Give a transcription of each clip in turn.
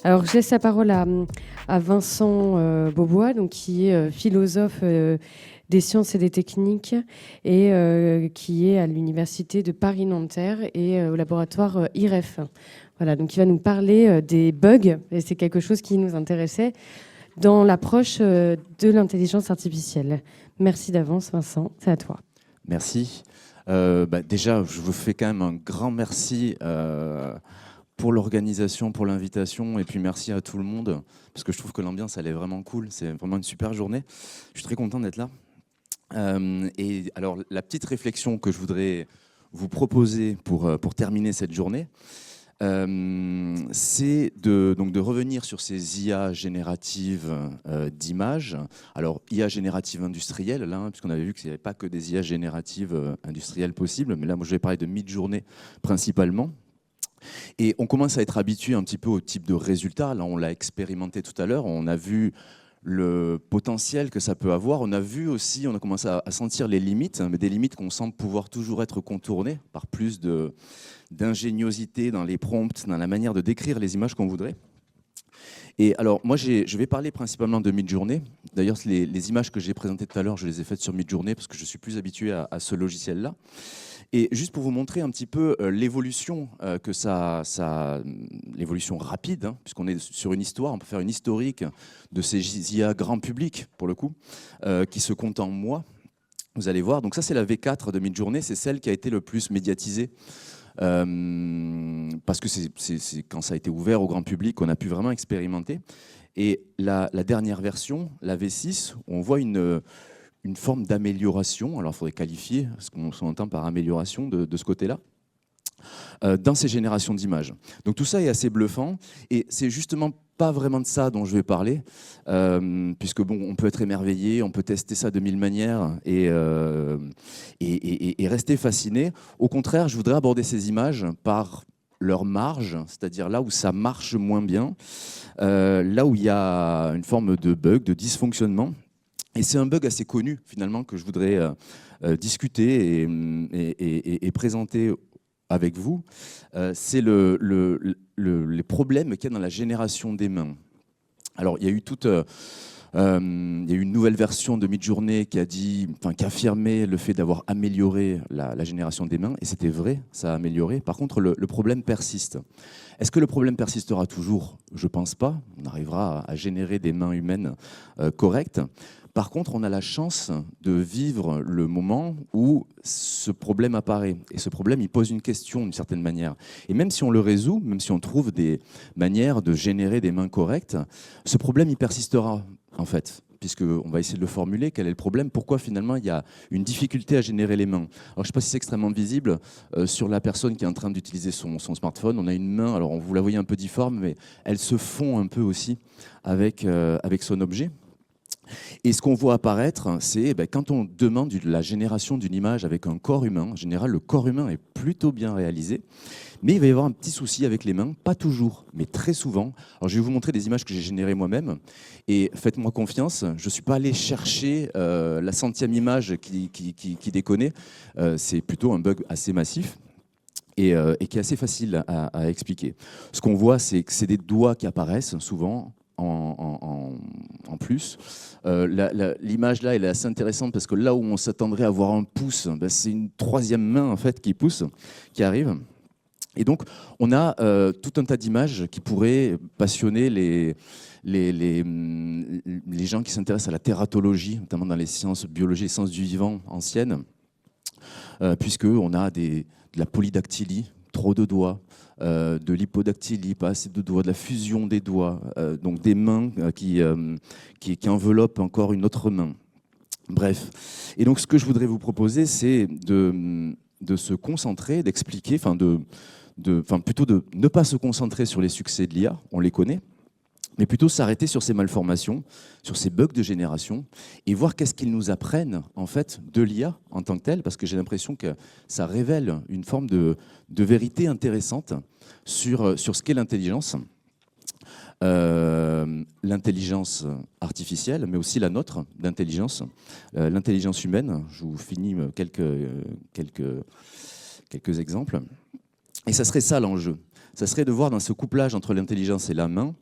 Alors, je laisse la parole à Vincent Beaubois, donc, qui est philosophe des sciences et des techniques et qui est à l'université de Paris-Nanterre et au laboratoire IREF. Voilà, donc il va nous parler des bugs, et c'est quelque chose qui nous intéressait dans l'approche de l'intelligence artificielle. Merci d'avance, Vincent, c'est à toi. Merci. Déjà, je vous fais quand même un grand merci pour l'organisation, pour l'invitation, et puis merci à tout le monde, parce que je trouve que l'ambiance, elle est vraiment cool. C'est vraiment une super journée. Je suis très content d'être là. Et alors, la petite réflexion que je voudrais vous proposer pour terminer cette journée, c'est de revenir sur ces IA génératives d'images. Alors, IA générative industrielle, là, puisqu'on avait vu qu'il n'y avait pas que des IA génératives industrielles possibles, mais là, moi, je vais parler de mid-journée principalement. Et on commence à être habitué un petit peu au type de résultat. Là, on l'a expérimenté tout à l'heure. On a vu le potentiel que ça peut avoir. On a vu aussi, on a commencé à sentir les limites, mais des limites qu'on semble pouvoir toujours être contournées par plus d'ingéniosité dans les prompts, dans la manière de décrire les images qu'on voudrait. Et alors, moi, je vais parler principalement de Midjourney. D'ailleurs, les images que j'ai présentées tout à l'heure, je les ai faites sur Midjourney parce que je suis plus habitué à ce logiciel-là. Et juste pour vous montrer un petit peu l'évolution l'évolution rapide, hein, puisqu'on est sur une histoire, on peut faire une historique de ces IA grand public, pour le coup, qui se comptent en mois. Vous allez voir, donc ça c'est la V4 de Midjourney, c'est celle qui a été le plus médiatisée. Parce que c'est quand ça a été ouvert au grand public qu'on a pu vraiment expérimenter. Et la dernière version, la V6, on voit une forme d'amélioration. Alors il faudrait qualifier ce qu'on entend par amélioration de ce côté-là. Dans ces générations d'images. Donc tout ça est assez bluffant et c'est justement pas vraiment de ça dont je vais parler, puisque bon, on peut être émerveillé, on peut tester ça de mille manières et rester fasciné. Au contraire, je voudrais aborder ces images par leur marge, c'est-à-dire là où ça marche moins bien, là où il y a une forme de bug, de dysfonctionnement. Et c'est un bug assez connu finalement que je voudrais discuter et présenter avec vous, c'est les problèmes qu'il y a dans la génération des mains. Alors, il y a eu une nouvelle version de Midjourney qui qui a affirmé le fait d'avoir amélioré la génération des mains, et c'était vrai, ça a amélioré. Par contre, le problème persiste. Est-ce que le problème persistera toujours? Je ne pense pas. On arrivera à générer des mains humaines correctes. Par contre, on a la chance de vivre le moment où ce problème apparaît. Et ce problème, il pose une question d'une certaine manière. Et même si on le résout, même si on trouve des manières de générer des mains correctes, ce problème, il persistera, en fait. Puisqu'on va essayer de le formuler, quel est le problème? Pourquoi finalement il y a une difficulté à générer les mains? Alors je ne sais pas si c'est extrêmement visible sur la personne qui est en train d'utiliser son smartphone. On a une main, alors vous la voyez un peu difforme, mais elle se fond un peu aussi avec son objet. Et ce qu'on voit apparaître, c'est quand on demande la génération d'une image avec un corps humain, en général, le corps humain est plutôt bien réalisé, mais il va y avoir un petit souci avec les mains, pas toujours, mais très souvent. Alors, je vais vous montrer des images que j'ai générées moi-même, et faites-moi confiance, je ne suis pas allé chercher la centième image qui déconne, c'est plutôt un bug assez massif. Et qui est assez facile à expliquer. Ce qu'on voit, c'est que c'est des doigts qui apparaissent souvent en plus. L'image là, elle est assez intéressante parce que là où on s'attendrait à voir un pouce, c'est une troisième main en fait qui pousse, qui arrive. Et donc, on a tout un tas d'images qui pourraient passionner les gens qui s'intéressent à la tératologie, notamment dans les sciences biologie et sciences du vivant anciennes, puisqu'on a de la polydactylie, trop de doigts, de l'hypodactylie, pas assez de doigts, de la fusion des doigts, donc des mains qui enveloppent encore une autre main. Bref. Et donc, ce que je voudrais vous proposer, c'est de se concentrer, d'expliquer, plutôt de ne pas se concentrer sur les succès de l'IA, on les connaît, mais plutôt s'arrêter sur ces malformations, sur ces bugs de génération, et voir qu'est-ce qu'ils nous apprennent en fait de l'IA en tant que telle, parce que j'ai l'impression que ça révèle une forme de vérité intéressante sur ce qu'est l'intelligence. L'intelligence artificielle, mais aussi la nôtre d'intelligence, l'intelligence humaine. Je vous finis quelques exemples. Et ça serait ça l'enjeu. ça serait de voir dans ce couplage entre l'intelligence et la main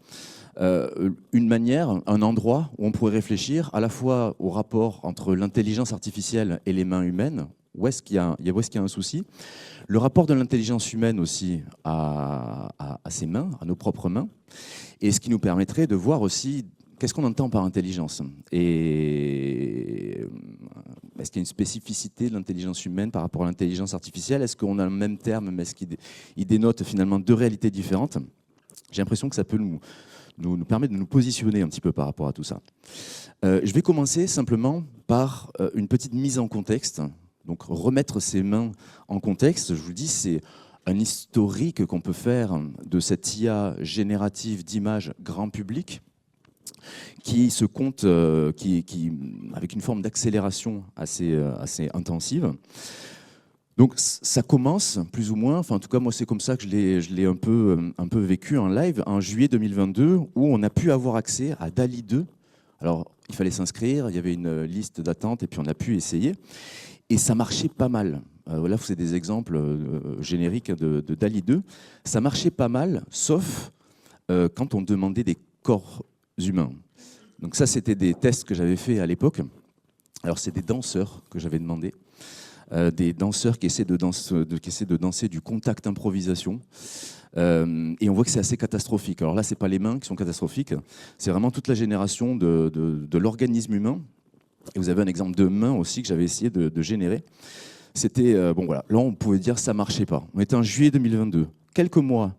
une manière, un endroit où on pourrait réfléchir à la fois au rapport entre l'intelligence artificielle et les mains humaines, où est-ce qu'il y a un souci, le rapport de l'intelligence humaine aussi à ses mains, à nos propres mains, et ce qui nous permettrait de voir aussi qu'est-ce qu'on entend par intelligence. Et est-ce qu'il y a une spécificité de l'intelligence humaine par rapport à l'intelligence artificielle? Est-ce qu'on a le même terme, mais est-ce qu'il dénote finalement deux réalités différentes? J'ai l'impression que ça peut nous permet de nous positionner un petit peu par rapport à tout ça. Je vais commencer simplement par une petite mise en contexte. Donc remettre ses mains en contexte, je vous dis, c'est un historique qu'on peut faire de cette IA générative d'images grand public qui se compte, avec une forme d'accélération assez intensive. Donc ça commence plus ou moins, enfin en tout cas moi c'est comme ça que je l'ai un peu vécu en live en juillet 2022 où on a pu avoir accès à DALL-E 2. Alors il fallait s'inscrire, il y avait une liste d'attente et puis on a pu essayer et ça marchait pas mal. Là c'est des exemples génériques de DALL-E 2. Ça marchait pas mal sauf quand on demandait des corps humains. Donc ça c'était des tests que j'avais fait à l'époque. Alors c'est des danseurs que j'avais demandé. Des danseurs qui essaient de danser du contact improvisation. Et on voit que c'est assez catastrophique. Alors là, ce n'est pas les mains qui sont catastrophiques, c'est vraiment toute la génération de l'organisme humain. Et vous avez un exemple de main aussi que j'avais essayé de générer. C'était, bon voilà, là on pouvait dire que ça ne marchait pas. On était en juillet 2022. Quelques mois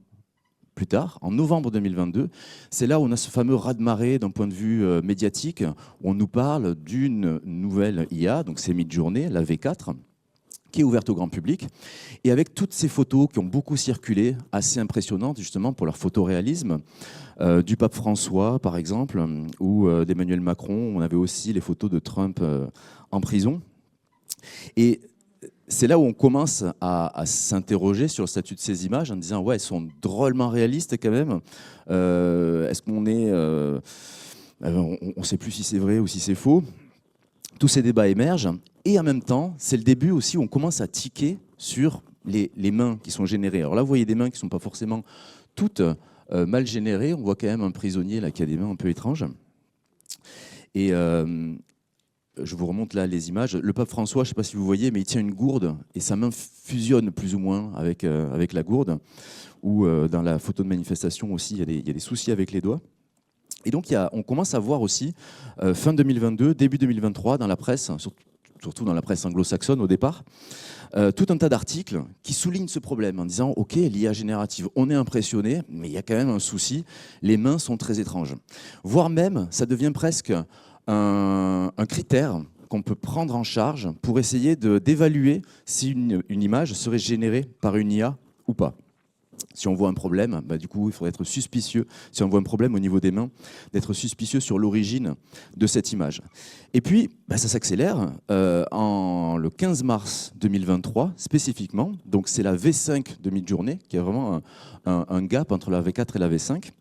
plus tard, en novembre 2022, c'est là où on a ce fameux raz-de-marée d'un point de vue médiatique, où on nous parle d'une nouvelle IA, donc c'est Midjourney, la V4, qui est ouverte au grand public, et avec toutes ces photos qui ont beaucoup circulé, assez impressionnantes justement pour leur photoréalisme, du pape François par exemple, ou d'Emmanuel Macron. On avait aussi les photos de Trump en prison. Et c'est là où on commence à s'interroger sur le statut de ces images en disant ouais, elles sont drôlement réalistes quand même. Est-ce qu'on est... on ne sait plus si c'est vrai ou si c'est faux. Tous ces débats émergent. Et en même temps, c'est le début aussi où on commence à tiquer sur les mains qui sont générées. Alors là, vous voyez des mains qui ne sont pas forcément toutes mal générées. On voit quand même un prisonnier là, qui a des mains un peu étranges. Et je vous remonte là les images. Le pape François, je ne sais pas si vous voyez, mais il tient une gourde et sa main fusionne plus ou moins avec la gourde. Ou dans la photo de manifestation aussi, il y a des soucis avec les doigts. Et donc, on commence à voir aussi, fin 2022, début 2023, dans la presse, surtout dans la presse anglo-saxonne au départ, tout un tas d'articles qui soulignent ce problème en disant « Ok, l'IA générative, on est impressionné, mais il y a quand même un souci, les mains sont très étranges. » Voire même, ça devient presque un critère qu'on peut prendre en charge pour essayer d'évaluer si une image serait générée par une IA ou pas. Si on voit un problème, bah, du coup, il faudrait être suspicieux, si on voit un problème au niveau des mains, d'être suspicieux sur l'origine de cette image. Et puis, bah, ça s'accélère le 15 mars 2023, spécifiquement. Donc, c'est la V5 de Midjourney, qui a vraiment un gap entre la V4 et la V5,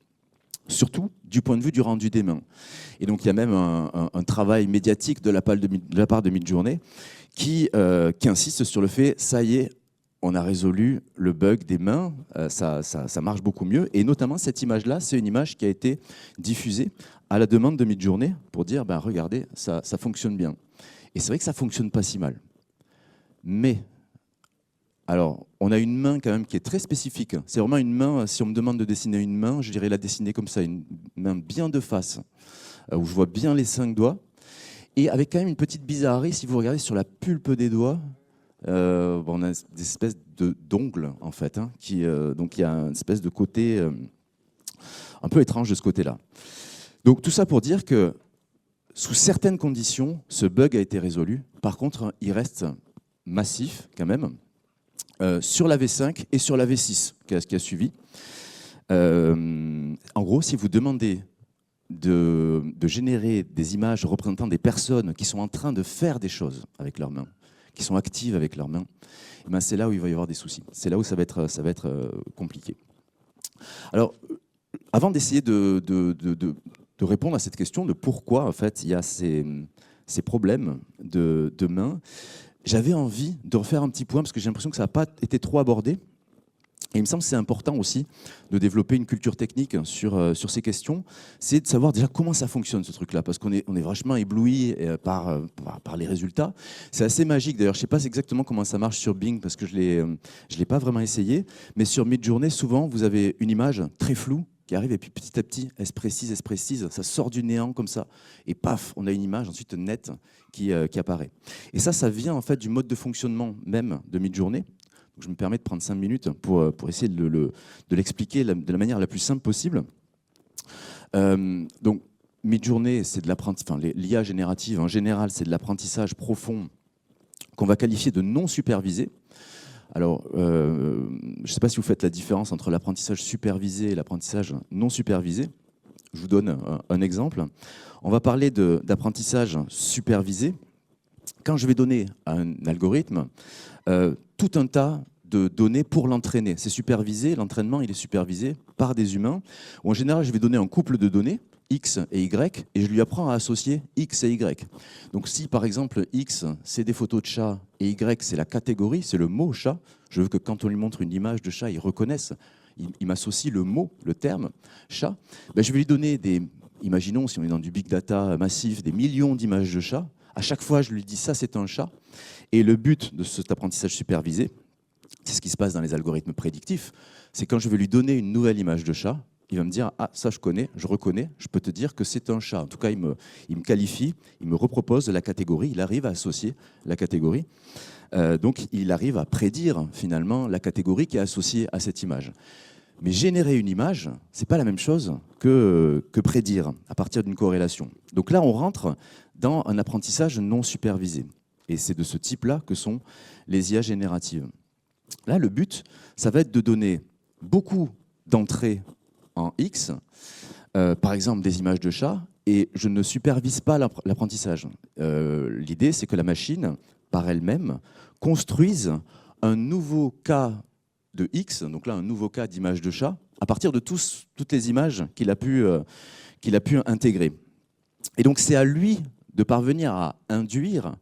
surtout du point de vue du rendu des mains. Et donc, il y a même un travail médiatique de la part de Midjourney qui insiste sur le fait, ça y est, on a résolu le bug des mains, ça marche beaucoup mieux. Et notamment, cette image-là, c'est une image qui a été diffusée à la demande de Midjourney pour dire, ben, regardez, ça fonctionne bien. Et c'est vrai que ça ne fonctionne pas si mal. Mais, alors, on a une main quand même qui est très spécifique. C'est vraiment une main, si on me demande de dessiner une main, je dirais la dessiner comme ça, une main bien de face, où je vois bien les 5 doigts. Et avec quand même une petite bizarrerie, si vous regardez sur la pulpe des doigts, on a des espèces d'ongles en fait, hein, donc il y a une espèce de côté un peu étrange de ce côté-là. Donc tout ça pour dire que sous certaines conditions, ce bug a été résolu. Par contre, il reste massif quand même sur la V5 et sur la V6 qui a suivi. En gros, si vous demandez de générer des images représentant des personnes qui sont en train de faire des choses avec leurs mains, qui sont actives avec leurs mains, et ben c'est là où il va y avoir des soucis. C'est là où ça va être compliqué. Alors, avant d'essayer de répondre à cette question de pourquoi en fait il y a ces problèmes de mains, j'avais envie de refaire un petit point parce que j'ai l'impression que ça n'a pas été trop abordé. Et il me semble que c'est important aussi de développer une culture technique sur ces questions. C'est de savoir déjà comment ça fonctionne, ce truc-là, parce qu'on est vachement ébloui par les résultats. C'est assez magique. D'ailleurs, je ne sais pas exactement comment ça marche sur Bing, parce que je ne l'ai pas vraiment essayé. Mais sur Midjourney, souvent, vous avez une image très floue qui arrive, et puis petit à petit, elle se précise, ça sort du néant comme ça, et paf, on a une image ensuite nette qui apparaît. Et ça vient en fait du mode de fonctionnement même de Midjourney. Je me permets de prendre 5 minutes pour essayer de l'expliquer de la manière la plus simple possible. Donc, Midjourney, c'est de l'apprentissage. Enfin, l'IA générative, en général, c'est de l'apprentissage profond qu'on va qualifier de non supervisé. Alors, je ne sais pas si vous faites la différence entre l'apprentissage supervisé et l'apprentissage non supervisé. Je vous donne un exemple. On va parler d'apprentissage supervisé. Quand je vais donner à un algorithme tout un tas de données pour l'entraîner, c'est supervisé, l'entraînement il est supervisé par des humains, où en général je vais donner un couple de données, X et Y, et je lui apprends à associer X et Y. Donc si par exemple X c'est des photos de chat et Y c'est la catégorie, c'est le mot chat, je veux que quand on lui montre une image de chat, il reconnaisse, il m'associe le mot, le terme chat, ben, je vais lui donner imaginons si on est dans du big data massif, des millions d'images de chats. À chaque fois, je lui dis ça, c'est un chat. Et le but de cet apprentissage supervisé, c'est ce qui se passe dans les algorithmes prédictifs, c'est quand je vais lui donner une nouvelle image de chat, il va me dire « Ah, ça je connais, je reconnais, je peux te dire que c'est un chat ». En tout cas, il me qualifie, il me repropose la catégorie, il arrive à associer la catégorie. Donc, il arrive à prédire finalement la catégorie qui est associée à cette image. Mais générer une image, ce n'est pas la même chose que prédire à partir d'une corrélation. Donc là, on rentre dans un apprentissage non supervisé. Et c'est de ce type-là que sont les IA génératives. Là, le but, ça va être de donner beaucoup d'entrées en X, par exemple des images de chats, et je ne supervise pas l'apprentissage. L'idée, c'est que la machine, par elle-même, construise un nouveau cas de X, donc là un nouveau cas d'image de chat, à partir de toutes les images qu'il a pu intégrer. Et donc c'est à lui de parvenir à induire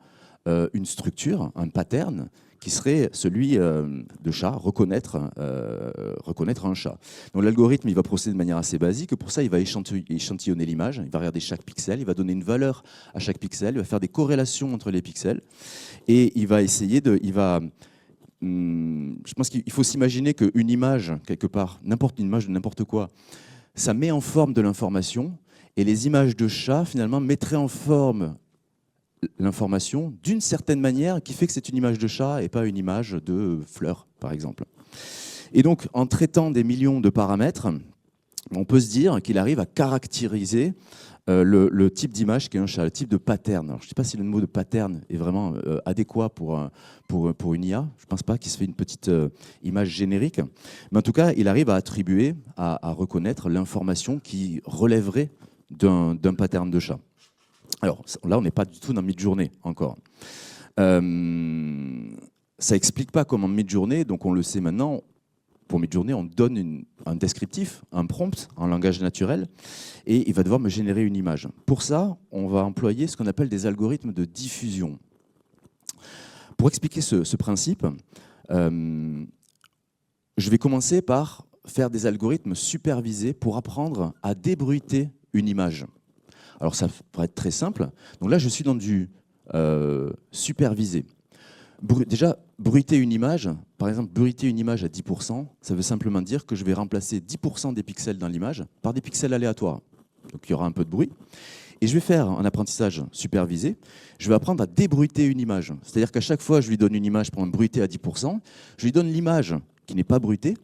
une structure, un pattern, qui serait celui de chat, reconnaître un chat. Donc l'algorithme, il va procéder de manière assez basique. Pour ça, il va échantillonner l'image, il va regarder chaque pixel, il va donner une valeur à chaque pixel, il va faire des corrélations entre les pixels, et il va essayer je pense qu'il faut s'imaginer qu'une image, quelque part, une image de n'importe quoi, ça met en forme de l'information, et les images de chat, finalement, mettraient en forme l'information d'une certaine manière qui fait que c'est une image de chat et pas une image de fleur, par exemple. Et donc, en traitant des millions de paramètres, on peut se dire qu'il arrive à caractériser le type d'image qu'est un chat, le type de pattern. Alors, je ne sais pas si le mot de pattern est vraiment adéquat pour une IA. Je ne pense pas qu'il se fait une petite image générique. Mais en tout cas, il arrive à attribuer, à reconnaître l'information qui relèverait d'un pattern de chat. Alors là, on n'est pas du tout dans Midjourney encore. Ça n'explique pas comment Midjourney, donc on le sait maintenant, pour Midjourney, on donne un descriptif, un prompt en langage naturel, et il va devoir me générer une image. Pour ça, on va employer ce qu'on appelle des algorithmes de diffusion. Pour expliquer ce principe, je vais commencer par faire des algorithmes supervisés pour apprendre à débruiter une image. Alors ça pourrait être très simple. Donc là, je suis dans du supervisé. Déjà, bruiter une image, par exemple, bruiter une image à 10%, ça veut simplement dire que je vais remplacer 10% des pixels dans l'image par des pixels aléatoires. Donc il y aura un peu de bruit. Et je vais faire un apprentissage supervisé. Je vais apprendre à débruiter une image. C'est-à-dire qu'à chaque fois, je lui donne une image pour me bruiter à 10%, je lui donne l'image qui n'est pas bruitée,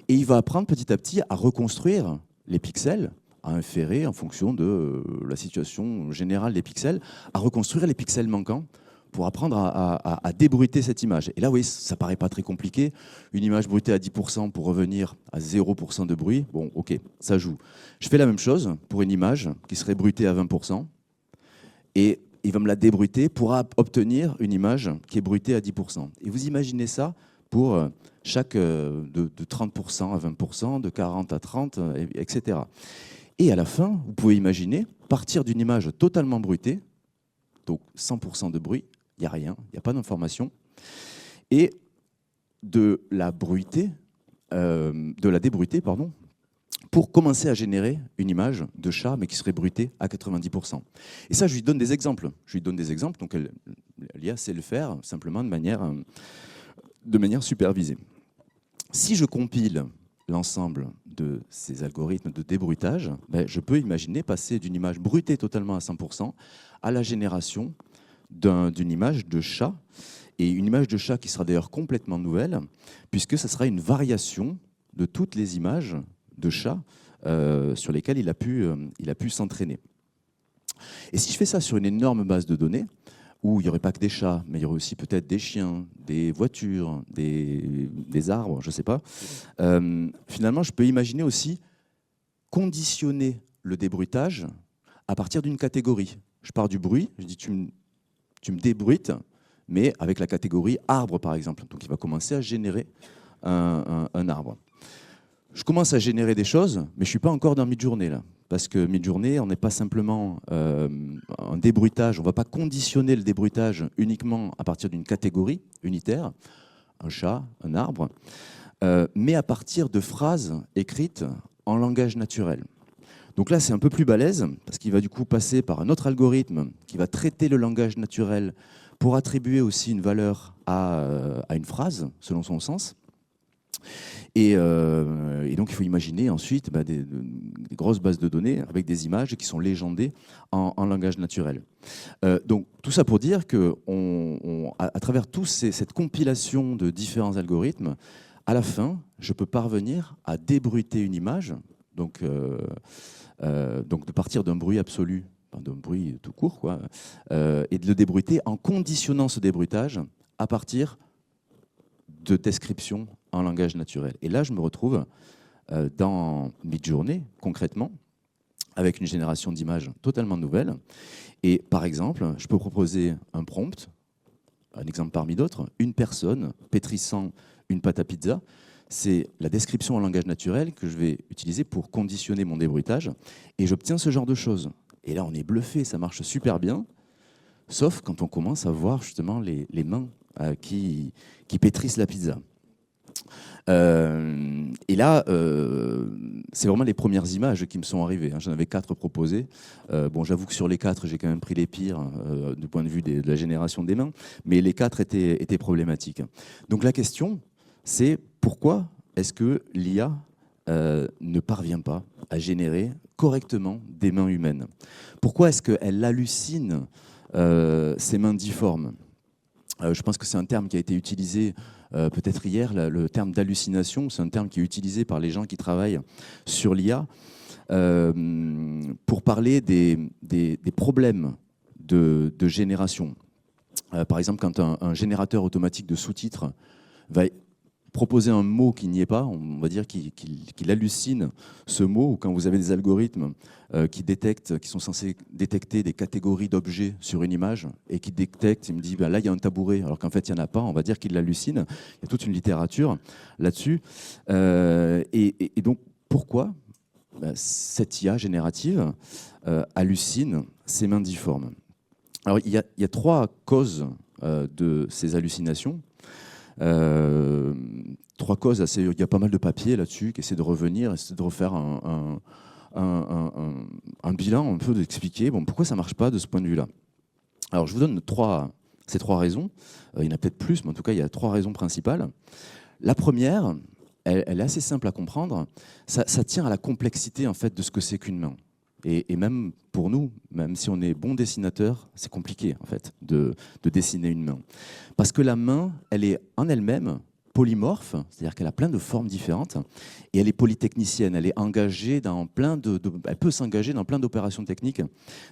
et il va apprendre petit à petit à reconstruire les pixels, à inférer en fonction de la situation générale des pixels, à reconstruire les pixels manquants pour apprendre à débruiter cette image. Et là, oui, ça paraît pas très compliqué. Une image bruitée à 10% pour revenir à 0% de bruit, bon, ok, ça joue. Je fais la même chose pour une image qui serait bruitée à 20%, et il va me la débruiter pour obtenir une image qui est bruitée à 10%. Et vous imaginez ça pour chaque de 30% à 20%, de 40 à 30, etc. Et à la fin, vous pouvez imaginer partir d'une image totalement bruitée, donc 100% de bruit, il n'y a rien, il n'y a pas d'information, et de la bruiter de la débruiter, pardon, pour commencer à générer une image de chat, mais qui serait bruitée à 90%. Et ça, je lui donne des exemples. Donc l'IA sait le faire simplement de manière supervisée. Si je compile l'ensemble de ces algorithmes de débruitage, je peux imaginer passer d'une image bruitée totalement à 100% à la génération d'une image de chat, et une image de chat qui sera d'ailleurs complètement nouvelle, puisque ça sera une variation de toutes les images de chat sur lesquelles il a pu s'entraîner. Et si je fais ça sur une énorme base de données, où il n'y aurait pas que des chats, mais il y aurait aussi peut-être des chiens, des voitures, des arbres, je ne sais pas, finalement, je peux imaginer aussi conditionner le débruitage à partir d'une catégorie. Je pars du bruit, je dis tu me débruites, mais avec la catégorie arbre, par exemple. Donc il va commencer à générer un arbre. Je commence à générer des choses, mais je ne suis pas encore dans Midjourney, là. Parce que Midjourney, on n'est pas simplement un débruitage, on ne va pas conditionner le débruitage uniquement à partir d'une catégorie unitaire, un chat, un arbre, mais à partir de phrases écrites en langage naturel. Donc là, c'est un peu plus balèze, parce qu'il va du coup passer par un autre algorithme qui va traiter le langage naturel pour attribuer aussi une valeur à une phrase, selon son sens. Et donc, il faut imaginer ensuite des grosses bases de données avec des images qui sont légendées en langage naturel. Donc, tout ça pour dire qu'à travers cette compilation de différents algorithmes, à la fin, je peux parvenir à débruiter une image, donc de partir d'un bruit absolu, d'un bruit tout court, quoi, et de le débruiter en conditionnant ce débruitage à partir de description en langage naturel. Et là, je me retrouve dans Midjourney, concrètement, avec une génération d'images totalement nouvelle. Et par exemple, je peux proposer un prompt, un exemple parmi d'autres, une personne pétrissant une pâte à pizza. C'est la description en langage naturel que je vais utiliser pour conditionner mon débruitage. Et j'obtiens ce genre de choses. Et là, on est bluffé, ça marche super bien, sauf quand on commence à voir justement les mains qui pétrissent la pizza. Et là, c'est vraiment les premières images qui me sont arrivées. J'en avais 4 proposées. Bon, j'avoue que sur les 4, j'ai quand même pris les pires du point de vue de la génération des mains, mais les 4 étaient problématiques. Donc la question, c'est pourquoi est-ce que l'IA ne parvient pas à générer correctement des mains humaines? Pourquoi est-ce qu'elle hallucine ces mains difformes? Je pense que c'est un terme qui a été utilisé peut-être hier, le terme d'hallucination. C'est un terme qui est utilisé par les gens qui travaillent sur l'IA pour parler des problèmes de génération. Par exemple, quand un générateur automatique de sous-titres va proposer un mot qui n'y est pas, on va dire qu'il hallucine ce mot, ou quand vous avez des algorithmes qui sont censés détecter des catégories d'objets sur une image et qui détectent, il me dit là il y a un tabouret, alors qu'en fait il n'y en a pas, on va dire qu'il l'hallucine. Il y a toute une littérature là-dessus. Et donc pourquoi cette IA générative hallucine ces mains difformes? Alors il y a 3 causes de ces hallucinations. 3 causes, il y a pas mal de papiers là-dessus qui essaient de revenir, essaient de refaire un bilan, un peu d'expliquer pourquoi ça ne marche pas de ce point de vue-là. Alors je vous donne ces 3 raisons. Il y en a peut-être plus, mais en tout cas il y a 3 raisons principales. La première, elle est assez simple à comprendre. Ça tient à la complexité en fait de ce que c'est qu'une main. Et même pour nous, même si on est bon dessinateur, c'est compliqué en fait de dessiner une main. Parce que la main, elle est en elle-même polymorphe, c'est-à-dire qu'elle a plein de formes différentes, et elle est polytechnicienne, elle est engagée dans elle peut s'engager dans plein d'opérations techniques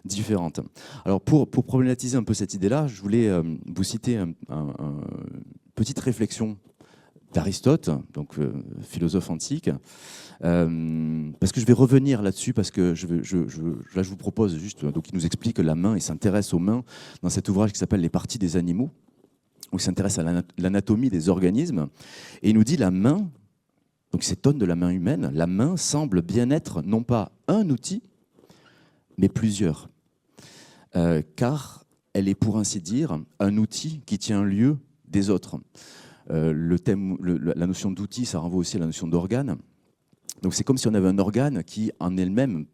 différentes. Alors pour problématiser un peu cette idée-là, je voulais vous citer une petite réflexion d'Aristote, donc philosophe antique, parce que je vais revenir là-dessus, parce que là je vous propose juste, donc il nous explique la main, il s'intéresse aux mains dans cet ouvrage qui s'appelle Les parties des animaux, où il s'intéresse à l'anatomie des organismes, et il nous dit la main, donc il s'étonne de la main humaine, la main semble bien être non pas un outil, mais plusieurs, car elle est pour ainsi dire un outil qui tient lieu des autres. La notion d'outil, ça renvoie aussi à la notion d'organe. Donc c'est comme si on avait un organe qui, en elle-même,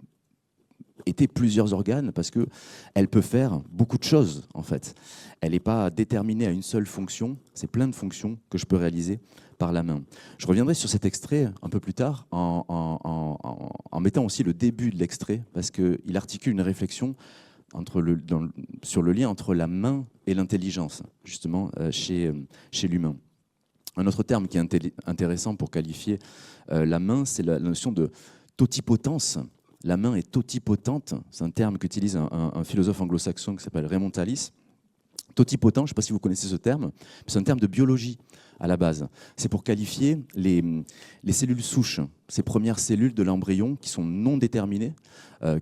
était plusieurs organes, parce qu'elle peut faire beaucoup de choses, en fait. Elle n'est pas déterminée à une seule fonction, c'est plein de fonctions que je peux réaliser par la main. Je reviendrai sur cet extrait un peu plus tard, en mettant aussi le début de l'extrait, parce qu'il articule une réflexion sur le lien entre la main et l'intelligence, justement, chez l'humain. Un autre terme qui est intéressant pour qualifier la main, c'est la notion de totipotence. La main est totipotente, c'est un terme qu'utilise un philosophe anglo-saxon qui s'appelle Raymond Tallis. Totipotent, je ne sais pas si vous connaissez ce terme, c'est un terme de biologie à la base. C'est pour qualifier les cellules souches, ces premières cellules de l'embryon qui sont non déterminées,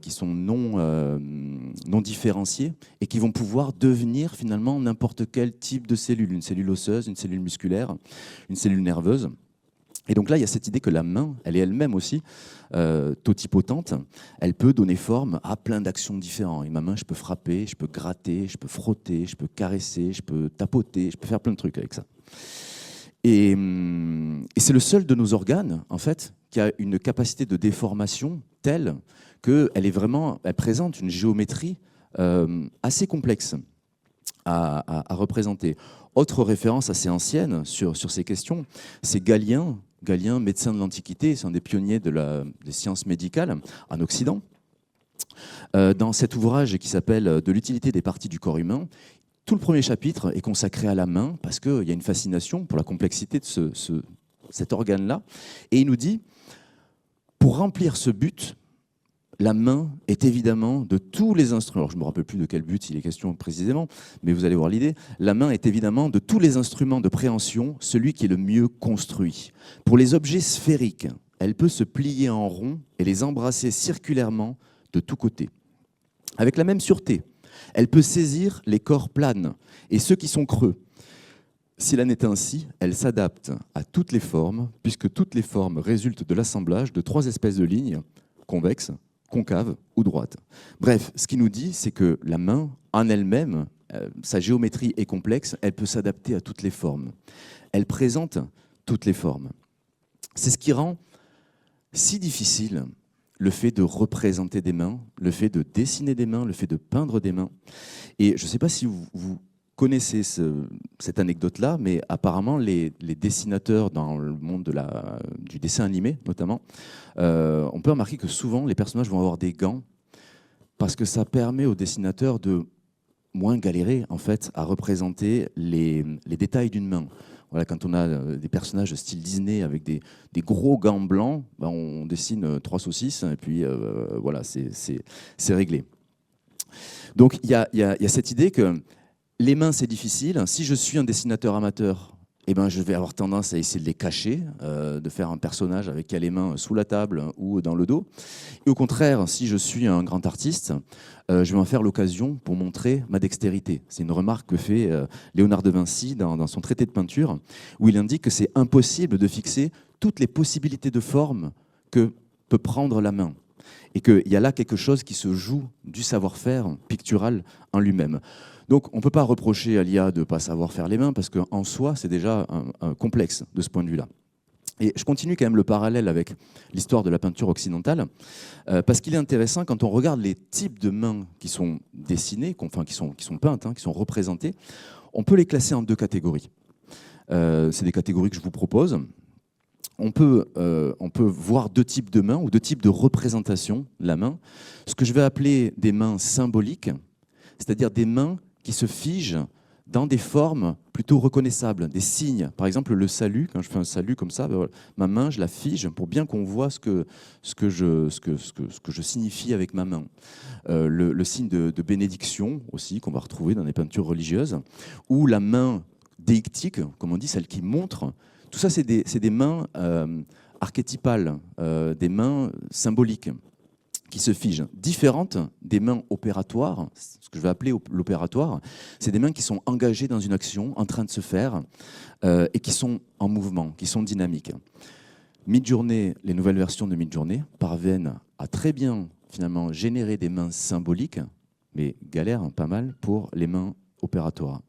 qui sont non différenciées et qui vont pouvoir devenir finalement n'importe quel type de cellule, une cellule osseuse, une cellule musculaire, une cellule nerveuse. Et donc là, il y a cette idée que la main, elle est elle-même aussi totipotente. Elle peut donner forme à plein d'actions différentes. Et ma main, je peux frapper, je peux gratter, je peux frotter, je peux caresser, je peux tapoter, je peux faire plein de trucs avec ça. Et c'est le seul de nos organes, en fait, qui a une capacité de déformation telle qu'elle elle présente une géométrie assez complexe à représenter. Autre référence assez ancienne sur ces questions, c'est Galien. Galien, médecin de l'Antiquité, c'est un des pionniers des sciences médicales en Occident. Dans cet ouvrage qui s'appelle « De l'utilité des parties du corps humain », tout le premier chapitre est consacré à la main parce qu'il y a une fascination pour la complexité de cet organe-là. Et il nous dit, pour remplir ce but, la main est évidemment de tous les instruments. Alors, je ne me rappelle plus de quel but il est question précisément, mais vous allez voir l'idée. La main est évidemment de tous les instruments de préhension celui qui est le mieux construit. Pour les objets sphériques, elle peut se plier en rond et les embrasser circulairement de tous côtés. Avec la même sûreté, elle peut saisir les corps planes et ceux qui sont creux. S'il en est ainsi, elle s'adapte à toutes les formes, puisque toutes les formes résultent de l'assemblage de 3 espèces de lignes, convexes, concave ou droite. Bref, ce qu'il nous dit, c'est que la main, en elle-même, sa géométrie est complexe, elle peut s'adapter à toutes les formes. Elle présente toutes les formes. C'est ce qui rend si difficile le fait de représenter des mains, le fait de dessiner des mains, le fait de peindre des mains. Et je ne sais pas si vous connaissez cette anecdote-là, mais apparemment, les dessinateurs dans le monde du dessin animé, notamment, on peut remarquer que souvent, les personnages vont avoir des gants parce que ça permet aux dessinateurs de moins galérer, en fait, à représenter les détails d'une main. Voilà, quand on a des personnages style Disney avec des gros gants blancs, ben on dessine 3 saucisses et puis voilà, c'est réglé. Donc, il y a cette idée que les mains, c'est difficile. Si je suis un dessinateur amateur, eh ben, je vais avoir tendance à essayer de les cacher, de faire un personnage avec qui a les mains sous la table ou dans le dos. Et au contraire, si je suis un grand artiste, je vais en faire l'occasion pour montrer ma dextérité. C'est une remarque que fait Léonard de Vinci dans son traité de peinture, où il indique que c'est impossible de fixer toutes les possibilités de forme que peut prendre la main. Et qu'il y a là quelque chose qui se joue du savoir-faire pictural en lui-même. Donc, on ne peut pas reprocher à l'IA de ne pas savoir faire les mains, parce qu'en soi, c'est déjà un complexe de ce point de vue-là. Et je continue quand même le parallèle avec l'histoire de la peinture occidentale, parce qu'il est intéressant, quand on regarde les types de mains qui sont dessinées, enfin qui sont peintes, qui sont représentées, on peut les classer en 2 catégories. C'est des catégories que je vous propose. On peut voir 2 types de mains ou 2 types de représentations de la main. Ce que je vais appeler des mains symboliques, c'est-à-dire des mains qui se figent dans des formes plutôt reconnaissables, des signes. Par exemple, le salut, quand je fais un salut comme ça, ben voilà, ma main, je la fige pour bien qu'on voit ce que je signifie avec ma main. Le signe de bénédiction aussi, qu'on va retrouver dans les peintures religieuses, ou la main déictique, comme on dit, celle qui montre. Tout ça, c'est des mains archétypales, des mains symboliques, qui se figent, différentes des mains opératoires. Ce que je vais appeler l'opératoire, c'est des mains qui sont engagées dans une action en train de se faire et qui sont en mouvement, qui sont dynamiques. Midjourney, les nouvelles versions de Midjourney parviennent à très bien finalement générer des mains symboliques, mais galèrent pas mal pour les mains opératoires.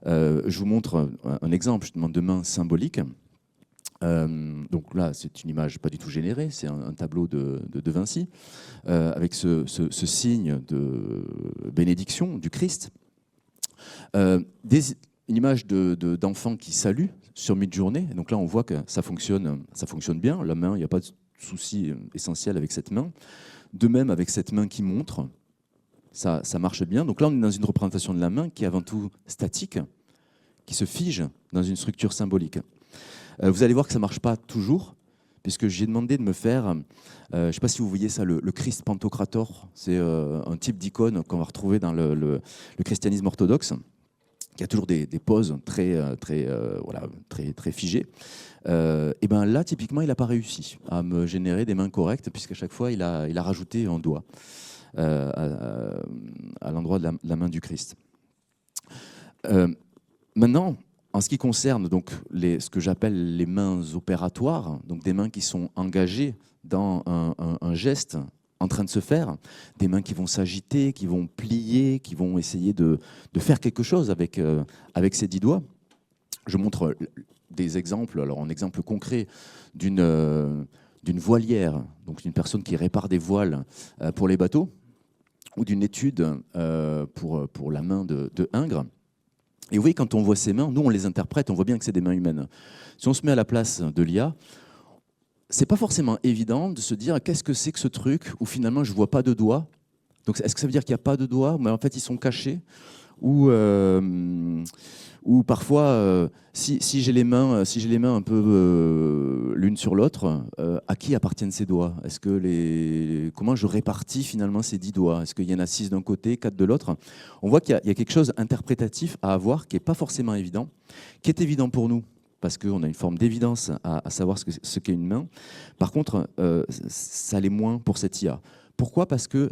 Je vous montre un exemple justement de main symbolique. Donc là, c'est une image pas du tout générée, c'est un tableau de Vinci, avec ce signe de bénédiction du Christ. Une image d'enfant qui salue sur Midjourney. Donc là, on voit que ça fonctionne bien. La main, il n'y a pas de souci essentiel avec cette main. De même, avec cette main qui montre, ça marche bien. Donc là, on est dans une représentation de la main qui est avant tout statique, qui se fige dans une structure symbolique. Vous allez voir que ça ne marche pas toujours, puisque j'ai demandé de me faire, je ne sais pas si vous voyez ça, le Christ Pantocrator. C'est un type d'icône qu'on va retrouver dans le christianisme orthodoxe, qui a toujours des poses très figées. Et ben là, typiquement, il n'a pas réussi à me générer des mains correctes, puisqu'à chaque fois, il a rajouté un doigt à l'endroit de la main du Christ. Maintenant, en ce qui concerne donc ce que j'appelle les mains opératoires, donc des mains qui sont engagées dans un geste en train de se faire, des mains qui vont s'agiter, qui vont plier, qui vont essayer de faire quelque chose avec ces 10 doigts. Je montre des exemples, alors un exemple concret d'une voilière, donc d'une personne qui répare des voiles pour les bateaux, ou d'une étude pour la main de Ingres. Et vous voyez, quand on voit ces mains, nous on les interprète, on voit bien que c'est des mains humaines. Si on se met à la place de l'IA, c'est pas forcément évident de se dire qu'est-ce que c'est que ce truc où finalement je vois pas de doigts. Donc est-ce que ça veut dire qu'il n'y a pas de doigts, mais en fait ils sont cachés, ou parfois si j'ai les mains un peu l'une sur l'autre, à qui appartiennent ces doigts? Comment je répartis finalement ces 10 doigts? Est-ce qu'il y en a 6 d'un côté, 4 de l'autre? On voit qu'il y a quelque chose d'interprétatif à avoir qui n'est pas forcément évident, qui est évident pour nous parce qu'on a une forme d'évidence à savoir ce qu'est une main. Par contre, ça l'est moins pour cette IA. Pourquoi? Parce qu'il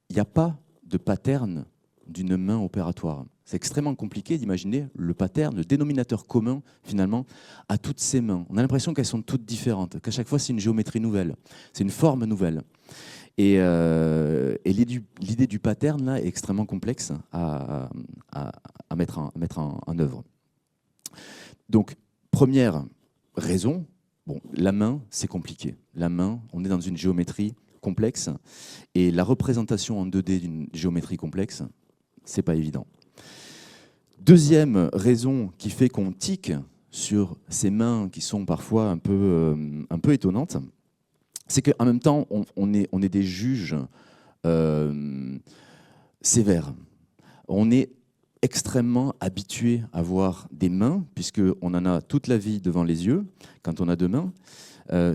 n'y a pas de pattern d'une main opératoire. C'est extrêmement compliqué d'imaginer le pattern, le dénominateur commun, finalement, à toutes ces mains. On a l'impression qu'elles sont toutes différentes, qu'à chaque fois, c'est une géométrie nouvelle, c'est une forme nouvelle. Et l'idée du pattern, là, est extrêmement complexe à mettre en œuvre. Donc, première raison, la main, c'est compliqué. La main, on est dans une géométrie complexe, et la représentation en 2D d'une géométrie complexe, c'est pas évident. Deuxième raison qui fait qu'on tique sur ces mains qui sont parfois un peu étonnantes, c'est qu'en même temps, on est des juges sévères. On est extrêmement habitué à voir des mains, puisqu'on en a toute la vie devant les yeux, quand on a 2 mains.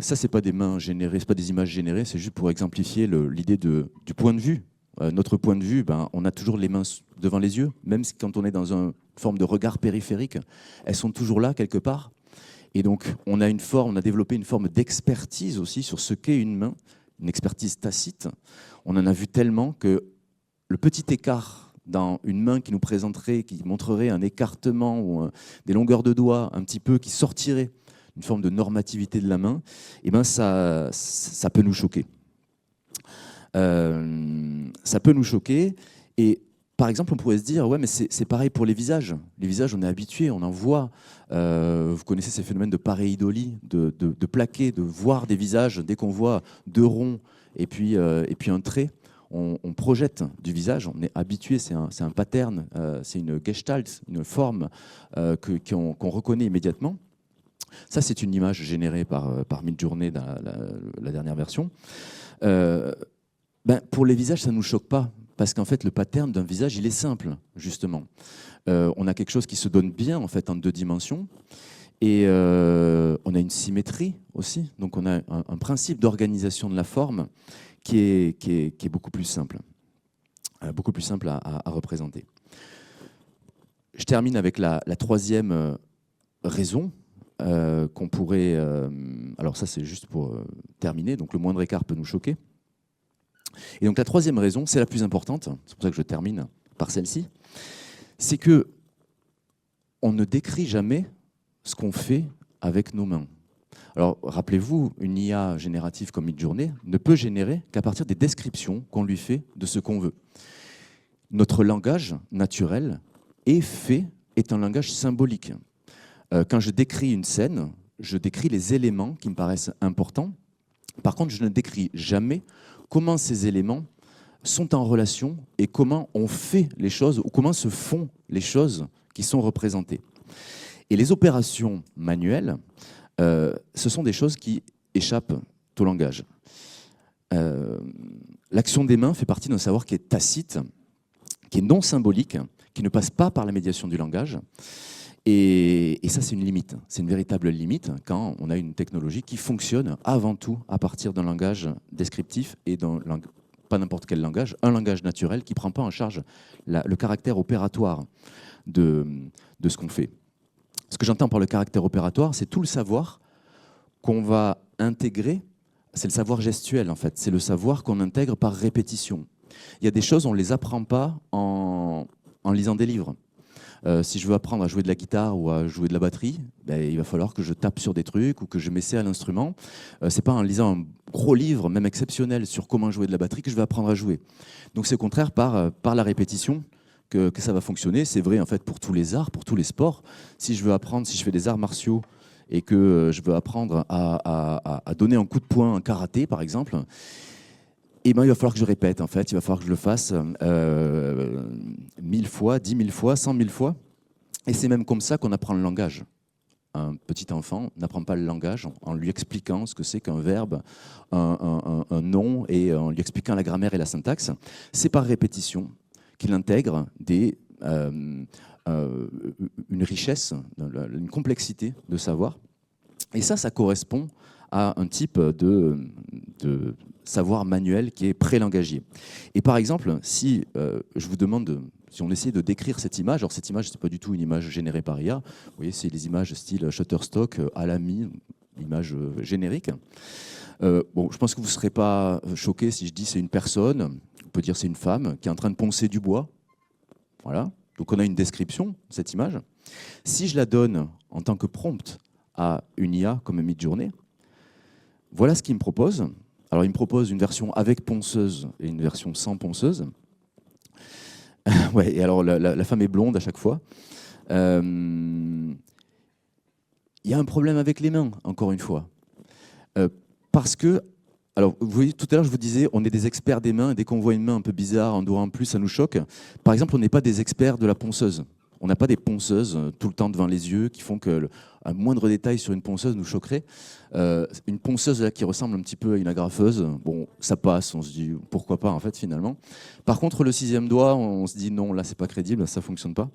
Ça, c'est pas des mains générées, c'est pas des images générées, c'est juste pour exemplifier l'idée du point de vue. Notre point de vue, on a toujours les mains devant les yeux, même quand on est dans une forme de regard périphérique, elles sont toujours là quelque part. Et donc, on a développé une forme d'expertise aussi sur ce qu'est une main, une expertise tacite. On en a vu tellement que le petit écart dans une main qui nous présenterait, qui montrerait un écartement ou des longueurs de doigts un petit peu qui sortirait une forme de normativité de la main, ça peut nous choquer. Ça peut nous choquer. Et par exemple, on pourrait se dire, ouais, mais c'est pareil pour les visages. Les visages, on est habitué, on en voit. Vous connaissez ces phénomènes de pareidolie, de plaquer, de voir des visages. Dès qu'on voit 2 ronds et puis un trait, on projette du visage. On est habitué, c'est un pattern, c'est une gestalt, une forme qu'on reconnaît immédiatement. Ça, c'est une image générée par Midjourney dans la dernière version. Pour les visages, ça ne nous choque pas, parce qu'en fait, le pattern d'un visage, il est simple, justement. On a quelque chose qui se donne bien, en fait, en 2 dimensions, et on a une symétrie aussi, donc on a un principe d'organisation de la forme qui est beaucoup plus simple à représenter. Je termine avec la troisième raison qu'on pourrait... alors ça, c'est juste pour terminer, donc le moindre écart peut nous choquer. Et donc la troisième raison, c'est la plus importante, c'est pour ça que je termine par celle-ci, c'est que on ne décrit jamais ce qu'on fait avec nos mains. Alors rappelez-vous, une IA générative comme Midjourney ne peut générer qu'à partir des descriptions qu'on lui fait de ce qu'on veut. Notre langage naturel est fait est un langage symbolique. Quand je décris une scène, je décris les éléments qui me paraissent importants. Par contre, je ne décris jamais comment ces éléments sont en relation et comment on fait les choses ou comment se font les choses qui sont représentées. Et les opérations manuelles, ce sont des choses qui échappent au langage. L'action des mains fait partie d'un savoir qui est tacite, qui est non symbolique, qui ne passe pas par la médiation du langage. Et ça, c'est une limite. C'est une véritable limite quand on a une technologie qui fonctionne avant tout à partir d'un langage descriptif et pas n'importe quel langage, un langage naturel qui ne prend pas en charge le caractère opératoire de ce qu'on fait. Ce que j'entends par le caractère opératoire, c'est tout le savoir qu'on va intégrer. C'est le savoir gestuel, en fait. C'est le savoir qu'on intègre par répétition. Il y a des choses, on ne les apprend pas en lisant des livres. Si je veux apprendre à jouer de la guitare ou à jouer de la batterie, il va falloir que je tape sur des trucs ou que je m'essaie à l'instrument. C'est pas en lisant un gros livre, même exceptionnel, sur comment jouer de la batterie que je vais apprendre à jouer. Donc c'est au contraire par la répétition que ça va fonctionner. C'est vrai en fait pour tous les arts, pour tous les sports. Si je veux apprendre, si je fais des arts martiaux et que je veux apprendre à donner un coup de poing en karaté, par exemple, il va falloir que je répète, en fait. Il va falloir que je le fasse 1000 fois, 10 000 fois, 100 000 fois. Et c'est même comme ça qu'on apprend le langage. Un petit enfant n'apprend pas le langage en lui expliquant ce que c'est qu'un verbe, un nom, et en lui expliquant la grammaire et la syntaxe. C'est par répétition qu'il intègre une richesse, une complexité de savoir. Et ça correspond à un type de savoir manuel qui est pré-langagier. Et par exemple, si je vous demande, si on essaie de décrire cette image, alors cette image, ce n'est pas du tout une image générée par IA, vous voyez, c'est les images style Shutterstock, Alamy, image générique. Bon, je pense que vous ne serez pas choqués si je dis c'est une personne, on peut dire c'est une femme, qui est en train de poncer du bois. Voilà. Donc on a une description de cette image. Si je la donne en tant que prompt à une IA comme Midjourney, voilà ce qu'il me propose. Alors, il me propose une version avec ponceuse et une version sans ponceuse. Ouais, et alors, la femme est blonde à chaque fois. Il y a un problème avec les mains, encore une fois. Parce que, alors, vous voyez, tout à l'heure, je vous disais, on est des experts des mains, et dès qu'on voit une main un peu bizarre, un doigt en plus, ça nous choque. Par exemple, on n'est pas des experts de la ponceuse. On n'a pas des ponceuses tout le temps devant les yeux qui font que un moindre détail sur une ponceuse nous choquerait. Une ponceuse là, qui ressemble un petit peu à une agrafeuse, bon, ça passe, on se dit pourquoi pas en fait finalement. Par contre, le 6e doigt, on se dit non, là c'est pas crédible, ça fonctionne pas.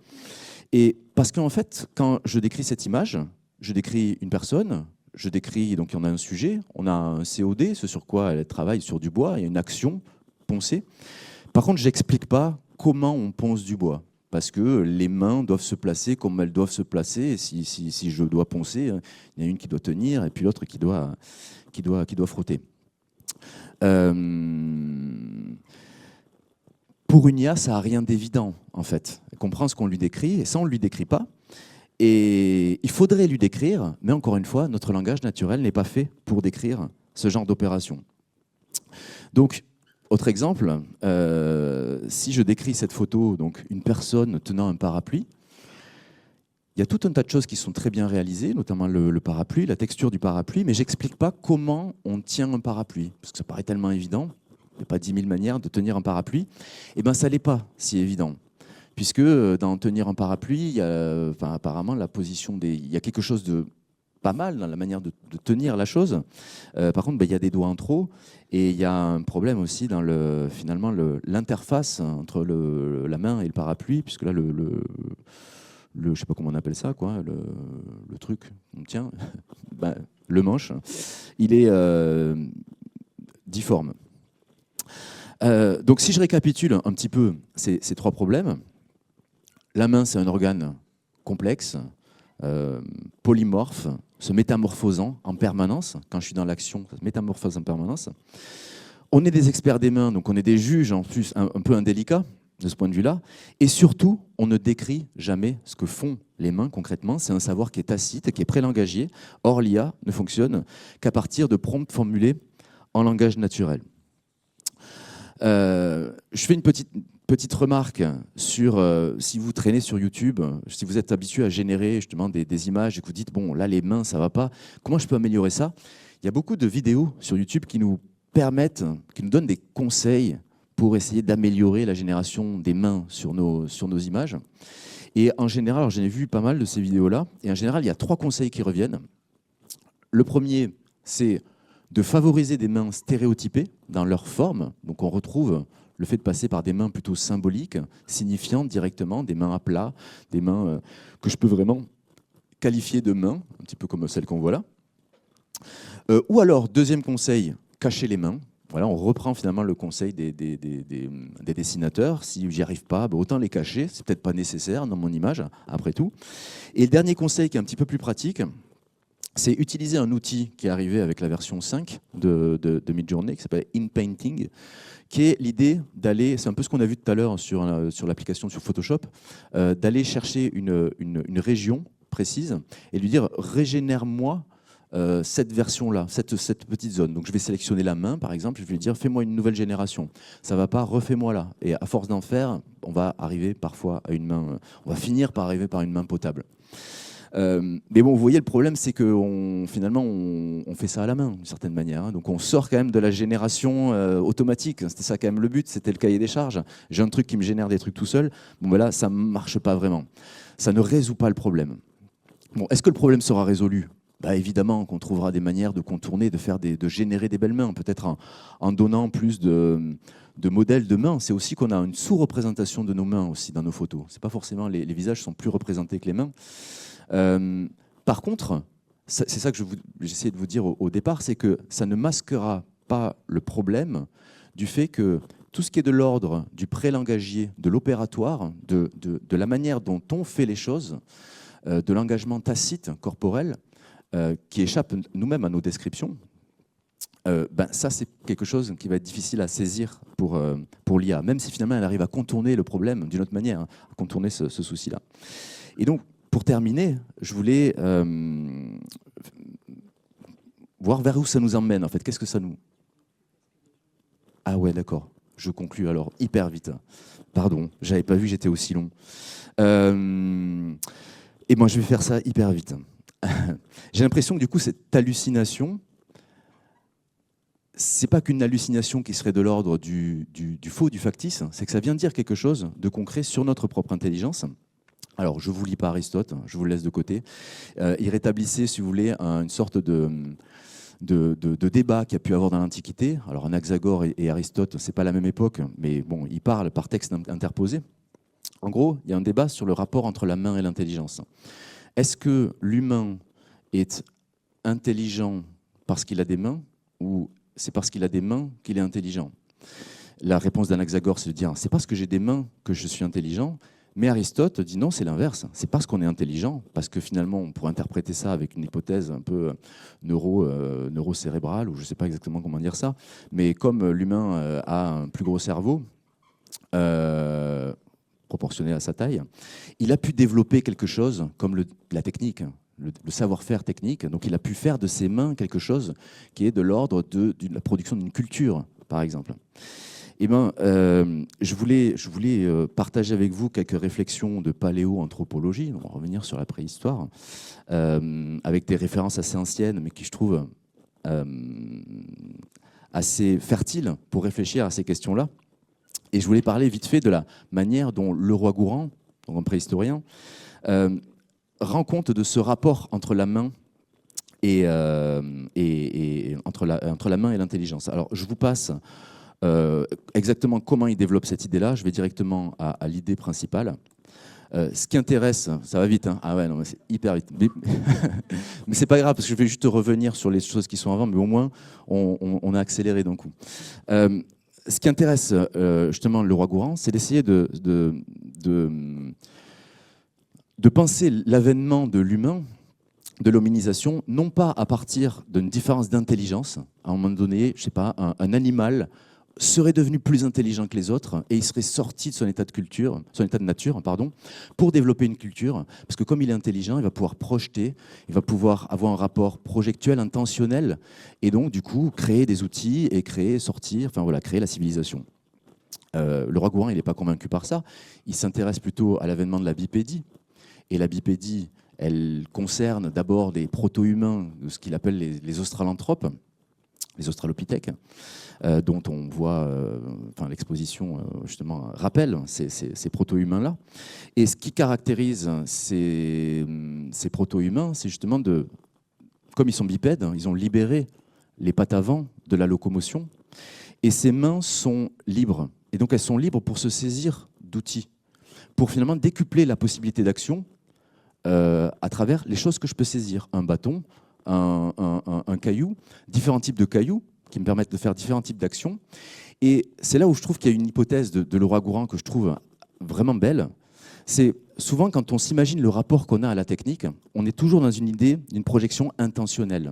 Et parce qu'en fait, quand je décris cette image, je décris une personne, je décris, donc on a un sujet, on a un COD, ce sur quoi elle travaille sur du bois, il y a une action, poncer. Par contre, j'explique pas comment on ponce du bois. Parce que les mains doivent se placer comme elles doivent se placer. Et si je dois poncer, il y en a une qui doit tenir et puis l'autre qui doit frotter. Pour une IA, ça n'a rien d'évident, en fait. Elle comprend ce qu'on lui décrit, et ça, on ne lui décrit pas. Et il faudrait lui décrire, mais encore une fois, notre langage naturel n'est pas fait pour décrire ce genre d'opération. Donc, autre exemple, si je décris cette photo, donc une personne tenant un parapluie, il y a tout un tas de choses qui sont très bien réalisées, notamment le parapluie, la texture du parapluie, mais je n'explique pas comment on tient un parapluie, parce que ça paraît tellement évident, il n'y a pas 10 000 manières de tenir un parapluie, et bien ça n'est pas si évident, puisque dans tenir un parapluie, il y a, apparemment la position il y a quelque chose de pas mal dans la manière de tenir la chose. Par contre, il y a des doigts en trop et il y a un problème aussi dans finalement l'interface entre la main et le parapluie, puisque là, je sais pas comment on appelle ça, quoi, le truc, on tient, le manche, il est difforme. Donc, si je récapitule un petit peu ces 3 problèmes, la main, c'est un organe complexe, polymorphe, se métamorphosant en permanence. Quand je suis dans l'action, ça se métamorphose en permanence. On est des experts des mains, donc on est des juges en plus un peu indélicats de ce point de vue-là. Et surtout, on ne décrit jamais ce que font les mains concrètement. C'est un savoir qui est tacite, qui est pré-langagier. Or, l'IA ne fonctionne qu'à partir de prompts formulés en langage naturel. Je fais une petite Petite remarque sur si vous traînez sur YouTube, si vous êtes habitué à générer justement des images et que vous dites bon là les mains ça va pas, comment je peux améliorer ça? Il y a beaucoup de vidéos sur YouTube qui nous permettent, qui nous donnent des conseils pour essayer d'améliorer la génération des mains sur nos images. Et en général, alors j'en ai vu pas mal de ces vidéos-là, et en général il y a 3 conseils qui reviennent. Le premier, c'est de favoriser des mains stéréotypées dans leur forme. Donc on retrouve le fait de passer par des mains plutôt symboliques, signifiant directement des mains à plat, des mains que je peux vraiment qualifier de mains, un petit peu comme celle qu'on voit là. Ou alors, deuxième conseil, cacher les mains. Voilà, on reprend finalement le conseil des dessinateurs. Si j'y arrive pas, ben autant les cacher. C'est peut-être pas nécessaire dans mon image, après tout. Et le dernier conseil qui est un petit peu plus pratique, c'est utiliser un outil qui est arrivé avec la version 5 de Midjourney, qui s'appelle InPainting, qui est l'idée d'aller, c'est un peu ce qu'on a vu tout à l'heure sur l'application sur Photoshop, d'aller chercher une région précise et lui dire régénère-moi cette version-là, cette petite zone. Donc je vais sélectionner la main, par exemple, je vais lui dire fais-moi une nouvelle génération. Ça va pas, refais-moi là. Et à force d'en faire, on va arriver parfois à une main, on va finir par arriver par une main potable. Mais bon, vous voyez, le problème, c'est que finalement, on fait ça à la main, d'une certaine manière. Hein. Donc, on sort quand même de la génération automatique. C'était ça quand même le but, c'était le cahier des charges. J'ai un truc qui me génère des trucs tout seul. Bon, ben là, ça ne marche pas vraiment. Ça ne résout pas le problème. Bon, est-ce que le problème sera résolu? Bah, évidemment qu'on trouvera des manières de contourner, de générer des belles mains, peut-être en donnant plus de modèles de mains. C'est aussi qu'on a une sous-représentation de nos mains aussi dans nos photos. C'est pas forcément les visages sont plus représentés que les mains. Par contre, c'est ça que j'essayais de vous dire au départ, c'est que ça ne masquera pas le problème du fait que tout ce qui est de l'ordre du pré-langagier, de l'opératoire, de la manière dont on fait les choses, de l'engagement tacite corporel, qui échappe nous-mêmes à nos descriptions, ça c'est quelque chose qui va être difficile à saisir pour l'IA, même si finalement elle arrive à contourner le problème d'une autre manière, à contourner ce souci-là. Et donc, pour terminer, je voulais voir vers où ça nous emmène, en fait. Qu'est-ce que ça nous... Ah ouais, d'accord. Je conclus alors hyper vite. Pardon, j'avais pas vu que j'étais aussi long. Et moi, je vais faire ça hyper vite. J'ai l'impression que du coup, cette hallucination, c'est pas qu'une hallucination qui serait de l'ordre du faux, du factice, c'est que ça vient dire quelque chose de concret sur notre propre intelligence. Alors, je ne vous lis pas Aristote, je vous le laisse de côté. Il rétablissait, si vous voulez, une sorte de débat qu'il y a pu avoir dans l'Antiquité. Alors, Anaxagore et Aristote, ce n'est pas la même époque, mais bon, ils parlent par texte interposé. En gros, il y a un débat sur le rapport entre la main et l'intelligence. Est-ce que l'humain est intelligent parce qu'il a des mains ou c'est parce qu'il a des mains qu'il est intelligent? La réponse d'Anaxagore, c'est de dire c'est parce que j'ai des mains que je suis intelligent. Mais Aristote dit non, c'est l'inverse. C'est parce qu'on est intelligent, parce que finalement, on pourrait interpréter ça avec une hypothèse un peu neurocérébrale, ou je ne sais pas exactement comment dire ça, mais comme l'humain a un plus gros cerveau, proportionné à sa taille, il a pu développer quelque chose comme la technique, le savoir-faire technique. Donc il a pu faire de ses mains quelque chose qui est de l'ordre de la production d'une culture, par exemple. Eh ben, je voulais partager avec vous quelques réflexions de paléo-anthropologie, on va revenir sur la préhistoire, avec des références assez anciennes, mais qui je trouve assez fertiles pour réfléchir à ces questions-là. Et je voulais parler vite fait de la manière dont Leroi-Gourhan, donc un préhistorien, rend compte de ce rapport entre la main et entre la main et l'intelligence. Alors, je vous passe exactement comment il développe cette idée-là. Je vais directement à l'idée principale. Ce qui intéresse, ça va vite, hein. Ah ouais, non, mais c'est hyper vite. Mais c'est pas grave, parce que je vais juste revenir sur les choses qui sont avant, mais au moins, on a accéléré d'un coup. Ce qui intéresse justement Leroi-Gourhan, c'est d'essayer de penser l'avènement de l'humain, de l'hominisation, non pas à partir d'une différence d'intelligence. À un moment donné, je sais pas, un animal serait devenu plus intelligent que les autres et il serait sorti de son état de nature, pour développer une culture. Parce que comme il est intelligent, il va pouvoir projeter, il va pouvoir avoir un rapport projectuel, intentionnel, et donc du coup créer des outils et créer la civilisation. Leroi-Gourhan, il n'est pas convaincu par ça. Il s'intéresse plutôt à l'avènement de la bipédie. Et la bipédie, elle concerne d'abord des proto-humains, de ce qu'il appelle les australanthropes, les australopithèques, dont on voit, l'exposition justement rappelle ces proto-humains-là. Et ce qui caractérise ces proto-humains, c'est justement comme ils sont bipèdes, ils ont libéré les pattes avant de la locomotion, et ces mains sont libres. Et donc elles sont libres pour se saisir d'outils, pour finalement décupler la possibilité d'action à travers les choses que je peux saisir. Un bâton, un caillou, différents types de cailloux qui me permettent de faire différents types d'actions. Et c'est là où je trouve qu'il y a une hypothèse de Leroi-Gourhan que je trouve vraiment belle. C'est souvent quand on s'imagine le rapport qu'on a à la technique, on est toujours dans une idée, une projection intentionnelle.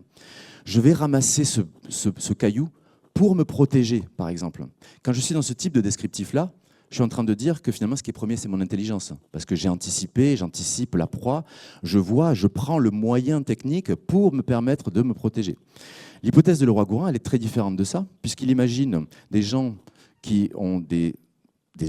Je vais ramasser ce caillou pour me protéger, par exemple. Quand je suis dans ce type de descriptif-là, je suis en train de dire que finalement, ce qui est premier, c'est mon intelligence. Parce que j'anticipe la proie, je prends le moyen technique pour me permettre de me protéger. L'hypothèse de Leroi-Gourhan, elle est très différente de ça, puisqu'il imagine des gens qui ont des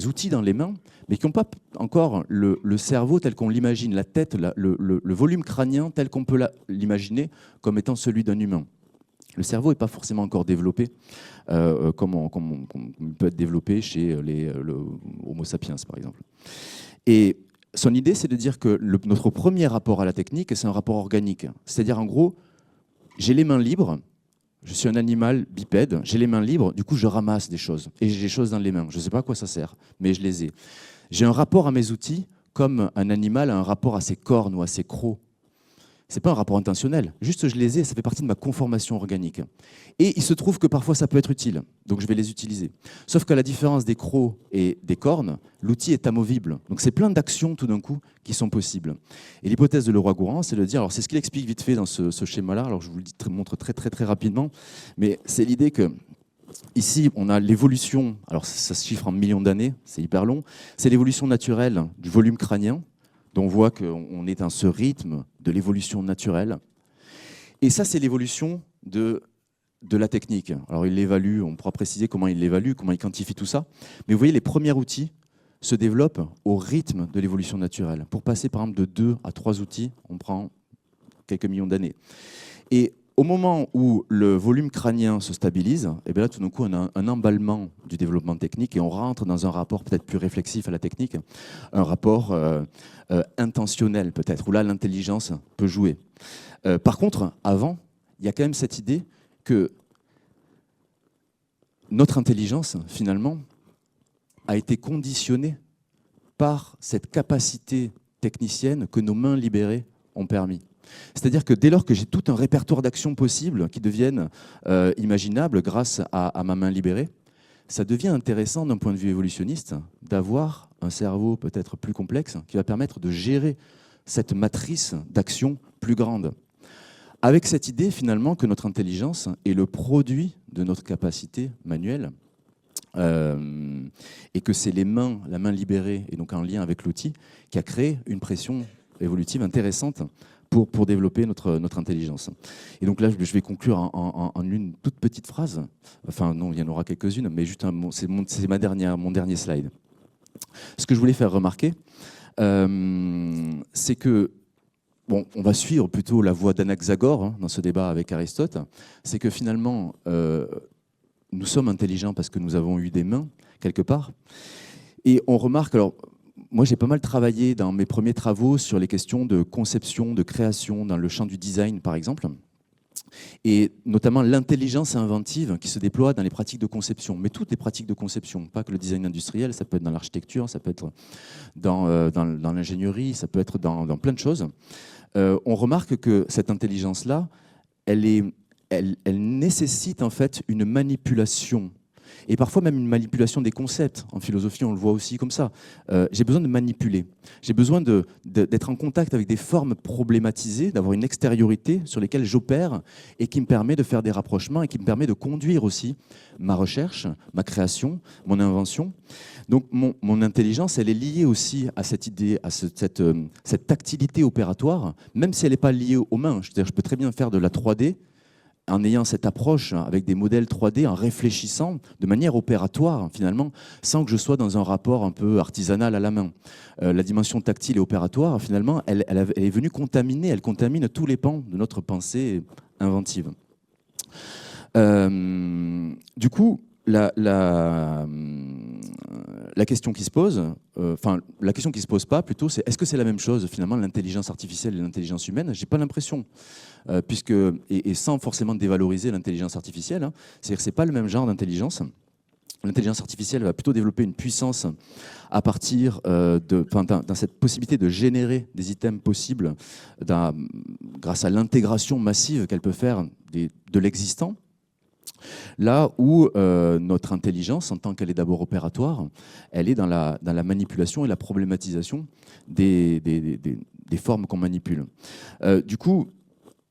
outils dans les mains, mais qui n'ont pas encore le cerveau tel qu'on l'imagine, la tête, le volume crânien tel qu'on peut l'imaginer comme étant celui d'un humain. Le cerveau n'est pas forcément encore développé comme il peut être développé chez le Homo sapiens, par exemple. Et son idée, c'est de dire que notre premier rapport à la technique, c'est un rapport organique. C'est-à-dire, en gros, j'ai les mains libres, je suis un animal bipède, j'ai les mains libres, du coup, je ramasse des choses. Et j'ai des choses dans les mains. Je ne sais pas à quoi ça sert, mais je les ai. J'ai un rapport à mes outils comme un animal a un rapport à ses cornes ou à ses crocs. Ce n'est pas un rapport intentionnel, juste je les ai, ça fait partie de ma conformation organique. Et il se trouve que parfois ça peut être utile, donc je vais les utiliser. Sauf qu'à la différence des crocs et des cornes, l'outil est amovible. Donc c'est plein d'actions tout d'un coup qui sont possibles. Et l'hypothèse de Leroi-Gourhan, c'est de dire, alors c'est ce qu'il explique vite fait dans ce schéma-là, alors je vous le montre très rapidement, mais c'est l'idée que ici, on a l'évolution, alors ça se chiffre en millions d'années, c'est hyper long, c'est l'évolution naturelle du volume crânien, dont on voit qu'on est dans ce rythme de l'évolution naturelle. Et ça, c'est l'évolution de la technique. Alors, il l'évalue, on pourra préciser comment il l'évalue, comment il quantifie tout ça. Mais vous voyez, les premiers outils se développent au rythme de l'évolution naturelle. Pour passer, par exemple, de 2 à 3 outils, on prend quelques millions d'années. Et au moment où le volume crânien se stabilise, et bien là, tout d'un coup, on a un emballement du développement technique et on rentre dans un rapport peut-être plus réflexif à la technique, un rapport intentionnel peut-être, où là, l'intelligence peut jouer. Par contre, avant, il y a quand même cette idée que notre intelligence, finalement, a été conditionnée par cette capacité technicienne que nos mains libérées ont permis. C'est-à-dire que dès lors que j'ai tout un répertoire d'actions possibles qui deviennent imaginables grâce à ma main libérée, ça devient intéressant d'un point de vue évolutionniste d'avoir un cerveau peut-être plus complexe qui va permettre de gérer cette matrice d'actions plus grande. Avec cette idée finalement que notre intelligence est le produit de notre capacité manuelle et que c'est la main libérée et donc en lien avec l'outil qui a créé une pression évolutive intéressante pour développer notre intelligence. Et donc là, je vais conclure en une toute petite phrase. Enfin, non, il y en aura quelques-unes, mais juste c'est mon dernier slide. Ce que je voulais faire remarquer, c'est que, bon, on va suivre plutôt la voie d'Anaxagore dans ce débat avec Aristote, c'est que finalement, nous sommes intelligents parce que nous avons eu des mains, quelque part. Et on remarque, alors, moi, j'ai pas mal travaillé dans mes premiers travaux sur les questions de conception, de création, dans le champ du design, par exemple, et notamment l'intelligence inventive qui se déploie dans les pratiques de conception, mais toutes les pratiques de conception, pas que le design industriel, ça peut être dans l'architecture, ça peut être dans l'ingénierie, ça peut être dans plein de choses. On remarque que cette intelligence-là, elle nécessite en fait une manipulation. Et parfois même une manipulation des concepts. En philosophie, on le voit aussi comme ça. J'ai besoin de manipuler. J'ai besoin d'être en contact avec des formes problématisées, d'avoir une extériorité sur lesquelles j'opère et qui me permet de faire des rapprochements et qui me permet de conduire aussi ma recherche, ma création, mon invention. Donc mon intelligence, elle est liée aussi à cette idée, à cette tactilité opératoire, même si elle n'est pas liée aux mains. C'est-à-dire, je peux très bien faire de la 3D en ayant cette approche avec des modèles 3D, en réfléchissant de manière opératoire finalement, sans que je sois dans un rapport un peu artisanal à la main. La dimension tactile et opératoire, finalement, elle est venue contaminer, elle contamine tous les pans de notre pensée inventive. Du coup, la question qui se pose, la question qui se pose pas plutôt, c'est est-ce que c'est la même chose finalement l'intelligence artificielle et l'intelligence humaine? J'ai pas l'impression, puisque et sans forcément dévaloriser l'intelligence artificielle, hein, c'est-à-dire que c'est pas le même genre d'intelligence. L'intelligence artificielle va plutôt développer une puissance à partir dans cette possibilité de générer des items possibles grâce à l'intégration massive qu'elle peut faire de l'existant. Là où notre intelligence, en tant qu'elle est d'abord opératoire, elle est dans la manipulation et la problématisation des formes qu'on manipule. Du coup,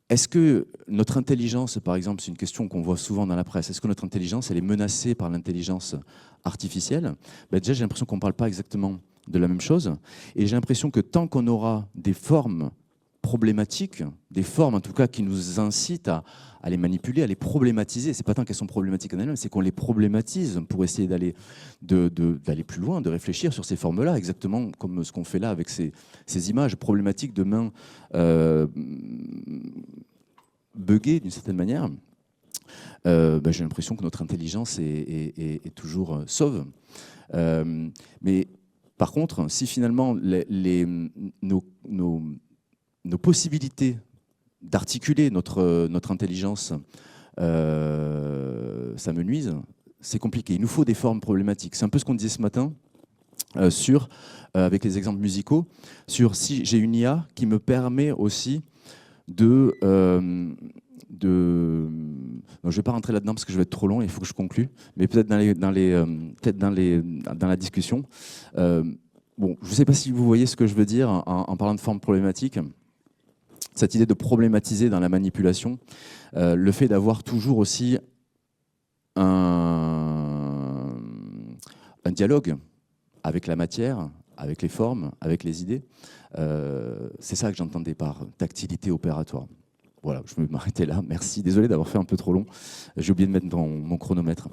est-ce que notre intelligence, par exemple, c'est une question qu'on voit souvent dans la presse, est-ce que notre intelligence, elle est menacée par l'intelligence artificielle? Déjà, j'ai l'impression qu'on ne parle pas exactement de la même chose. Et j'ai l'impression que tant qu'on aura des formes problématiques, des formes en tout cas qui nous incitent à les manipuler, à les problématiser. C'est pas tant qu'elles sont problématiques en elles-mêmes, c'est qu'on les problématise pour essayer d'aller plus loin, de réfléchir sur ces formes-là, exactement comme ce qu'on fait là avec ces images problématiques de mains buggées d'une certaine manière. J'ai l'impression que notre intelligence est toujours sauve. Mais par contre, si finalement nos possibilités d'articuler notre intelligence s'amenuisent, c'est compliqué. Il nous faut des formes problématiques. C'est un peu ce qu'on disait ce matin avec les exemples musicaux, sur si j'ai une IA qui me permet aussi non, je ne vais pas rentrer là-dedans parce que je vais être trop long, il faut que je conclue, mais peut-être dans la discussion. Bon, je ne sais pas si vous voyez ce que je veux dire en parlant de formes problématiques. Cette idée de problématiser dans la manipulation, le fait d'avoir toujours aussi un dialogue avec la matière, avec les formes, avec les idées. C'est ça que j'entendais par tactilité opératoire. Voilà, je vais m'arrêter là. Merci. Désolé d'avoir fait un peu trop long. J'ai oublié de mettre dans mon chronomètre.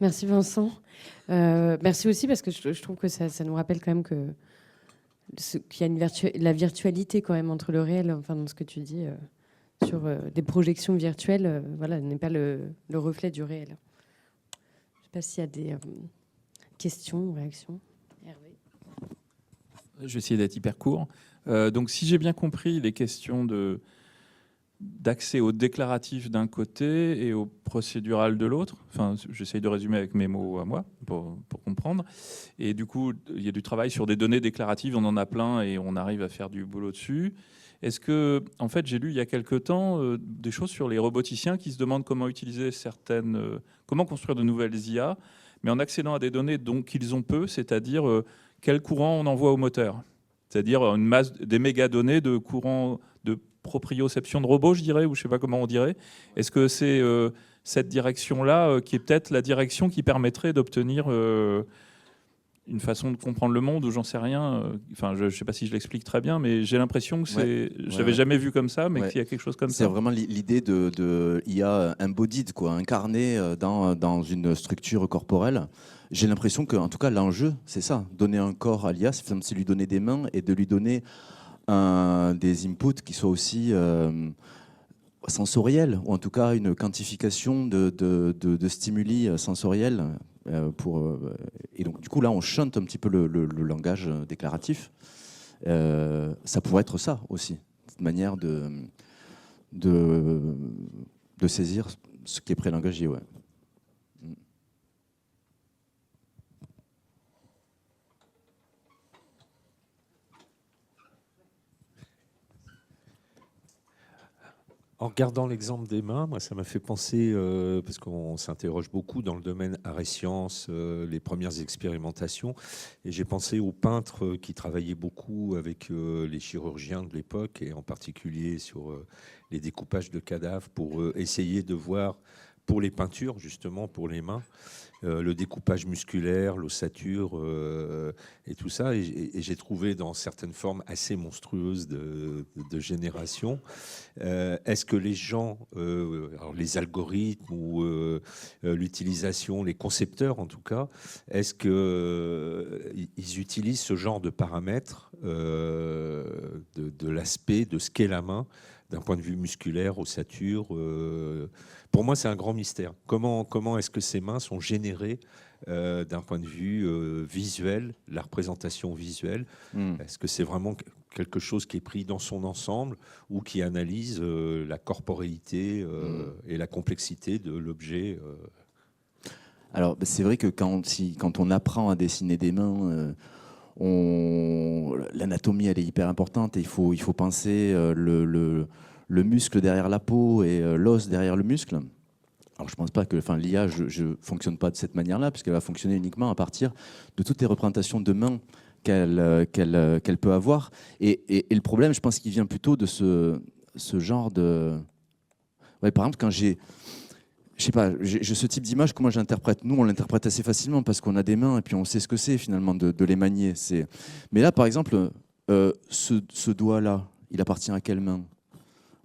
Merci Vincent. Merci aussi parce que je trouve que ça nous rappelle quand même qu'il y a la virtualité quand même entre le réel, enfin dans ce que tu dis sur des projections virtuelles, voilà, n'est pas le reflet du réel. Je ne sais pas s'il y a des questions ou réactions. Hervé. Je vais essayer d'être hyper court. Donc si j'ai bien compris, les questions d'accès au déclaratif d'un côté et au procédural de l'autre. Enfin, j'essaye de résumer avec mes mots à moi pour comprendre. Et du coup, il y a du travail sur des données déclaratives, on en a plein et on arrive à faire du boulot dessus. Est-ce que, en fait, j'ai lu il y a quelque temps des choses sur les roboticiens qui se demandent comment utiliser comment construire de nouvelles IA, mais en accédant à des données dont qu'ils ont peu, c'est-à-dire quel courant on envoie au moteur. C'est-à-dire une masse, des mégadonnées de courant de proprioception de robots, je dirais, ou je ne sais pas comment on dirait. Est-ce que c'est cette direction-là qui est peut-être la direction qui permettrait d'obtenir une façon de comprendre le monde, ou j'en sais rien. Enfin, je ne sais pas si je l'explique très bien, mais j'ai l'impression que je l'avais jamais vu comme ça, mais qu'il y a quelque chose comme ça. C'est vraiment l'idée de IA embodied, quoi, incarnée dans une structure corporelle. J'ai l'impression que, en tout cas, l'enjeu, c'est ça. Donner un corps à l'IA, c'est lui donner des mains et de lui donner des inputs qui soient aussi sensoriels, ou en tout cas une quantification de stimuli sensoriels. Et donc, du coup, là, on chante un petit peu le langage déclaratif. Ça pourrait être ça aussi, cette manière de saisir ce qui est pré-langagier. Ouais. En regardant l'exemple des mains, moi, ça m'a fait penser, parce qu'on s'interroge beaucoup dans le domaine art et sciences, les premières expérimentations, et j'ai pensé aux peintres qui travaillaient beaucoup avec les chirurgiens de l'époque, et en particulier sur les découpages de cadavres, pour essayer de voir pour les peintures, justement, pour les mains, le découpage musculaire, l'ossature et tout ça. Et j'ai trouvé dans certaines formes assez monstrueuses de génération. Est-ce que les gens, alors les algorithmes ou l'utilisation, les concepteurs en tout cas, est-ce qu'ils utilisent ce genre de paramètres de l'aspect de ce qu'est la main d'un point de vue musculaire, ossature? Pour moi, c'est un grand mystère. Comment est-ce que ces mains sont générées d'un point de vue visuel, la représentation visuelle? Est-ce que c'est vraiment quelque chose qui est pris dans son ensemble ou qui analyse la corporéité et la complexité de l'objet? Alors, c'est vrai que quand on apprend à dessiner des mains, l'anatomie, elle est hyper importante et il faut penser le muscle derrière la peau et l'os derrière le muscle. Alors, je ne pense pas que l'IA ne fonctionne pas de cette manière-là, puisqu'elle va fonctionner uniquement à partir de toutes les représentations de mains qu'elle peut avoir. Et le problème, je pense qu'il vient plutôt de ce genre de... Ouais, par exemple, quand j'ai ce type d'image, comment j'interprète? Nous, on l'interprète assez facilement parce qu'on a des mains et puis on sait ce que c'est finalement de les manier. Mais là, par exemple, ce doigt-là, il appartient à quelle main?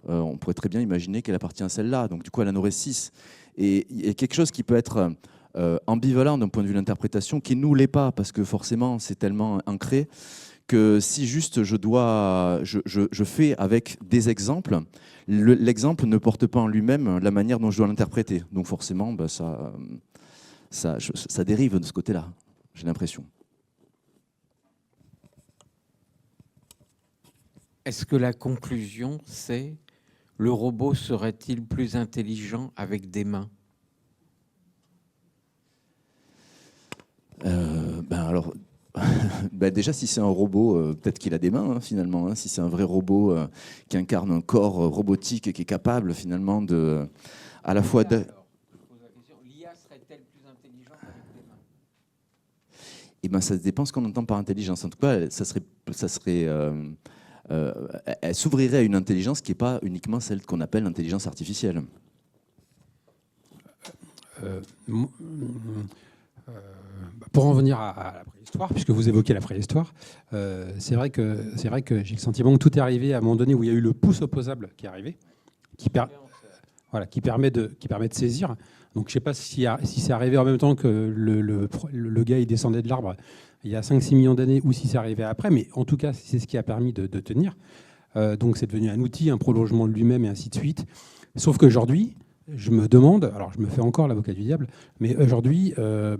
On pourrait très bien imaginer qu'elle appartient à celle-là. Donc, du coup, elle en aurait 6. Et il y a quelque chose qui peut être ambivalent d'un point de vue de l'interprétation, qui ne nous l'est pas, parce que forcément, c'est tellement ancré que si juste je fais avec des exemples, l'exemple ne porte pas en lui-même la manière dont je dois l'interpréter. Donc forcément, ça dérive de ce côté-là, j'ai l'impression. Est-ce que la conclusion, c'est le robot serait-il plus intelligent avec des mains? Alors, déjà, si c'est un robot, peut-être qu'il a des mains, finalement. Si c'est un vrai robot qui incarne un corps robotique et qui est capable, finalement, à la fois de... L'IA serait-elle plus intelligente avec des mains? Eh ben, ça dépend ce qu'on entend par intelligence. En tout cas, elle s'ouvrirait à une intelligence qui n'est pas uniquement celle qu'on appelle l'intelligence artificielle. Pour en venir à la préhistoire, puisque vous évoquez la préhistoire, c'est vrai que j'ai le sentiment que tout est arrivé à un moment donné où il y a eu le pouce opposable qui est arrivé, qui permet de saisir. Donc je ne sais pas si c'est arrivé en même temps que le gars il descendait de l'arbre il y a 5-6 millions d'années ou si c'est arrivé après, mais en tout cas c'est ce qui a permis de tenir. Donc c'est devenu un outil, un prolongement de lui-même et ainsi de suite. Sauf qu'aujourd'hui, je me demande, alors je me fais encore l'avocat du diable, mais aujourd'hui,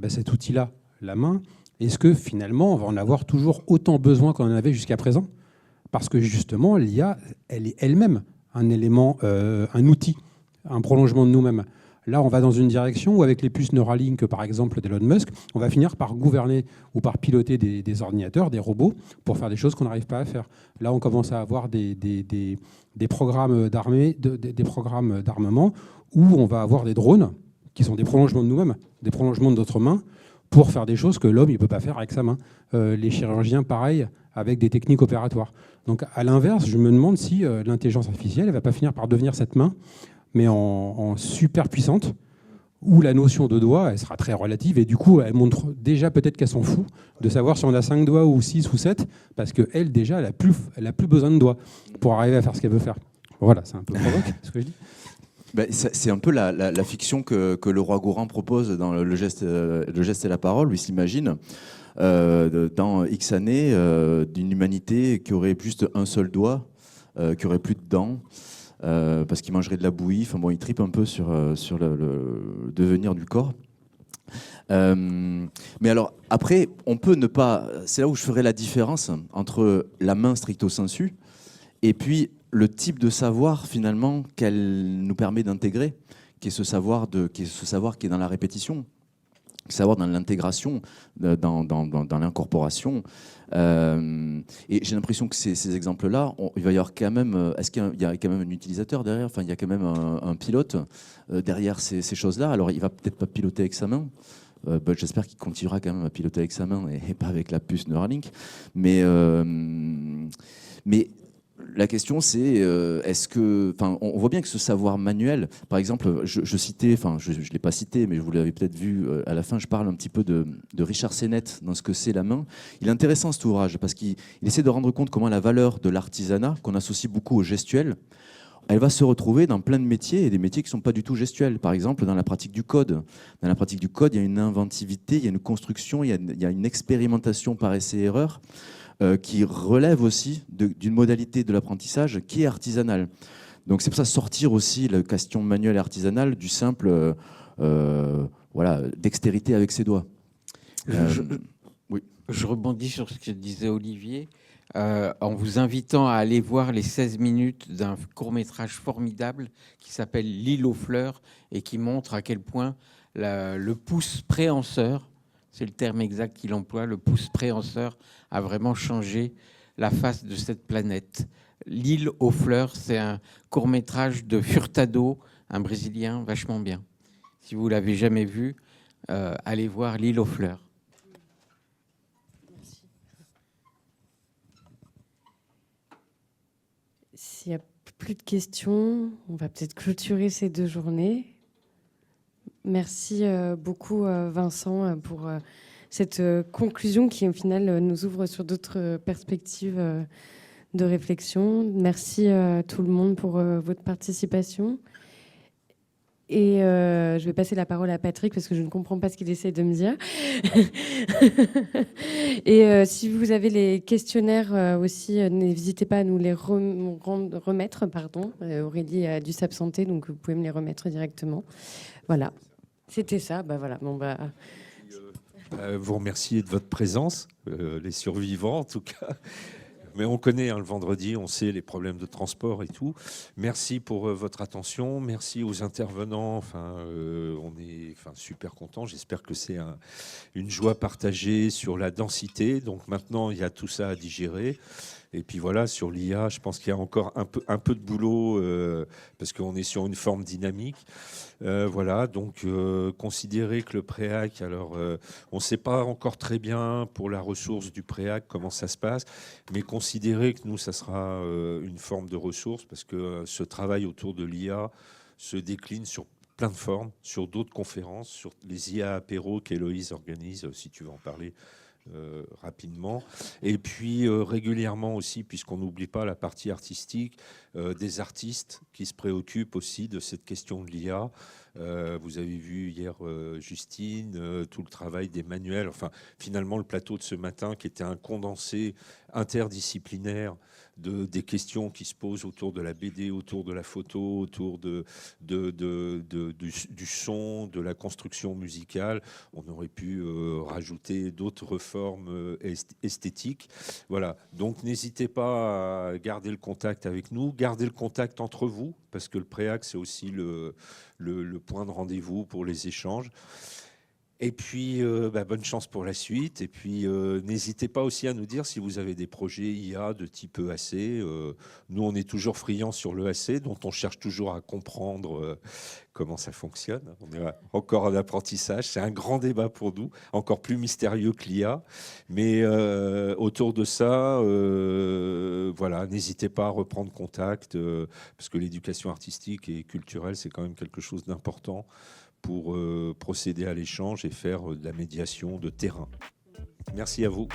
cet outil-là, la main, est-ce que finalement on va en avoir toujours autant besoin qu'on en avait jusqu'à présent? Parce que justement, l'IA, elle est elle-même un élément, un outil, un prolongement de nous-mêmes. Là, on va dans une direction où, avec les puces Neuralink, par exemple, d'Elon Musk, on va finir par gouverner ou par piloter des ordinateurs, des robots, pour faire des choses qu'on n'arrive pas à faire. Là, on commence à avoir des programmes des programmes d'armement où on va avoir des drones qui sont des prolongements de nous-mêmes, des prolongements de notre main, pour faire des choses que l'homme ne peut pas faire avec sa main. Les chirurgiens, pareil, avec des techniques opératoires. Donc, à l'inverse, je me demande si l'intelligence artificielle ne va pas finir par devenir cette main, mais en super puissante, où la notion de doigt, elle sera très relative, et du coup, elle montre déjà peut-être qu'elle s'en fout de savoir si on a 5 doigts ou 6 ou 7, parce qu'elle, déjà, elle a plus besoin de doigts pour arriver à faire ce qu'elle veut faire. Voilà, c'est un peu provoque, ce que je dis. C'est un peu la fiction que le roi Gourand propose dans le geste et la parole, où il s'imagine dans X années d'une humanité qui aurait juste un seul doigt, qui aurait plus de dents, parce qu'il mangerait de la bouillie. Enfin bon, il tripe un peu sur le devenir du corps. Mais alors, après, on peut ne pas... C'est là où je ferai la différence entre la main stricto sensu et puis le type de savoir, finalement, qu'elle nous permet d'intégrer, qui est ce savoir qui est dans la répétition, savoir dans l'intégration, dans l'incorporation. Et j'ai l'impression que ces exemples-là, il va y avoir quand même... Est-ce qu'il y a quand même un utilisateur derrière? Enfin, il y a quand même un pilote derrière ces choses-là. Alors, il va peut-être pas piloter avec sa main. J'espère qu'il continuera quand même à piloter avec sa main et pas avec la puce Neuralink. Mais La question, c'est est-ce que, enfin, on voit bien que ce savoir manuel, par exemple, je citais, enfin, je l'ai pas cité, mais vous l'avez peut-être vu à la fin, je parle un petit peu de Richard Sennett dans ce que c'est la main. Il est intéressant cet ouvrage parce qu'il essaie de rendre compte comment la valeur de l'artisanat, qu'on associe beaucoup au gestuel, elle va se retrouver dans plein de métiers et des métiers qui ne sont pas du tout gestuels. Par exemple, dans la pratique du code. Dans la pratique du code, il y a une inventivité, il y a une construction, il y a une expérimentation par essai-erreur. Qui relève aussi d'une modalité de l'apprentissage qui est artisanale. Donc c'est pour ça sortir aussi la question manuelle et artisanale du simple voilà, dextérité avec ses doigts. Oui. Je rebondis sur ce que disait Olivier, en vous invitant à aller voir les 16 minutes d'un court-métrage formidable qui s'appelle L'île aux fleurs et qui montre à quel point le pouce préhenseur, c'est le terme exact qu'il emploie, le pouce préhenseur a vraiment changé la face de cette planète. L'île aux fleurs, c'est un court-métrage de Furtado, un Brésilien vachement bien. Si vous ne l'avez jamais vu, allez voir L'île aux fleurs. Merci. S'il n'y a plus de questions, on va peut-être clôturer ces 2 journées. Merci beaucoup Vincent pour cette conclusion qui au final nous ouvre sur d'autres perspectives de réflexion. Merci à tout le monde pour votre participation. Et je vais passer la parole à Patrick parce que je ne comprends pas ce qu'il essaie de me dire. Et si vous avez les questionnaires aussi, n'hésitez pas à nous les remettre. Pardon. Aurélie a dû s'absenter, donc vous pouvez me les remettre directement. Voilà. C'était ça. Bah voilà. Bon bah. Vous remercier de votre présence, les survivants en tout cas. Mais on connaît le vendredi, on sait les problèmes de transport et tout. Merci pour votre attention, merci aux intervenants. On est super contents. J'espère que c'est une joie partagée sur la densité. Donc maintenant, il y a tout ça à digérer. Et puis voilà, sur l'IA, je pense qu'il y a encore un peu de boulot parce qu'on est sur une forme dynamique. Voilà, donc considérer que le préac, alors on ne sait pas encore très bien pour la ressource du préac comment ça se passe, mais considérer que nous, ça sera une forme de ressource parce que ce travail autour de l'IA se décline sur plein de formes, sur d'autres conférences, sur les IA apéros qu'Héloïse organise, si tu veux en parler. Rapidement. Et puis régulièrement aussi, puisqu'on n'oublie pas la partie artistique, des artistes qui se préoccupent aussi de cette question de l'IA. Vous avez vu hier Justine, tout le travail des manuels, enfin finalement le plateau de ce matin qui était un condensé interdisciplinaire des questions qui se posent autour de la BD, autour de la photo, autour du son, de la construction musicale. On aurait pu rajouter d'autres formes esthétiques. Voilà. Donc n'hésitez pas à garder le contact avec nous, garder le contact entre vous, parce que le préac, c'est aussi le point de rendez-vous pour les échanges. Et puis, bonne chance pour la suite. Et puis, n'hésitez pas aussi à nous dire si vous avez des projets IA de type EAC. Nous, on est toujours friands sur l'EAC, dont on cherche toujours à comprendre comment ça fonctionne. On est encore en apprentissage. C'est un grand débat pour nous, encore plus mystérieux que l'IA. Mais autour de ça, voilà, n'hésitez pas à reprendre contact, parce que l'éducation artistique et culturelle, c'est quand même quelque chose d'important pour procéder à l'échange et faire de la médiation de terrain. Merci à vous.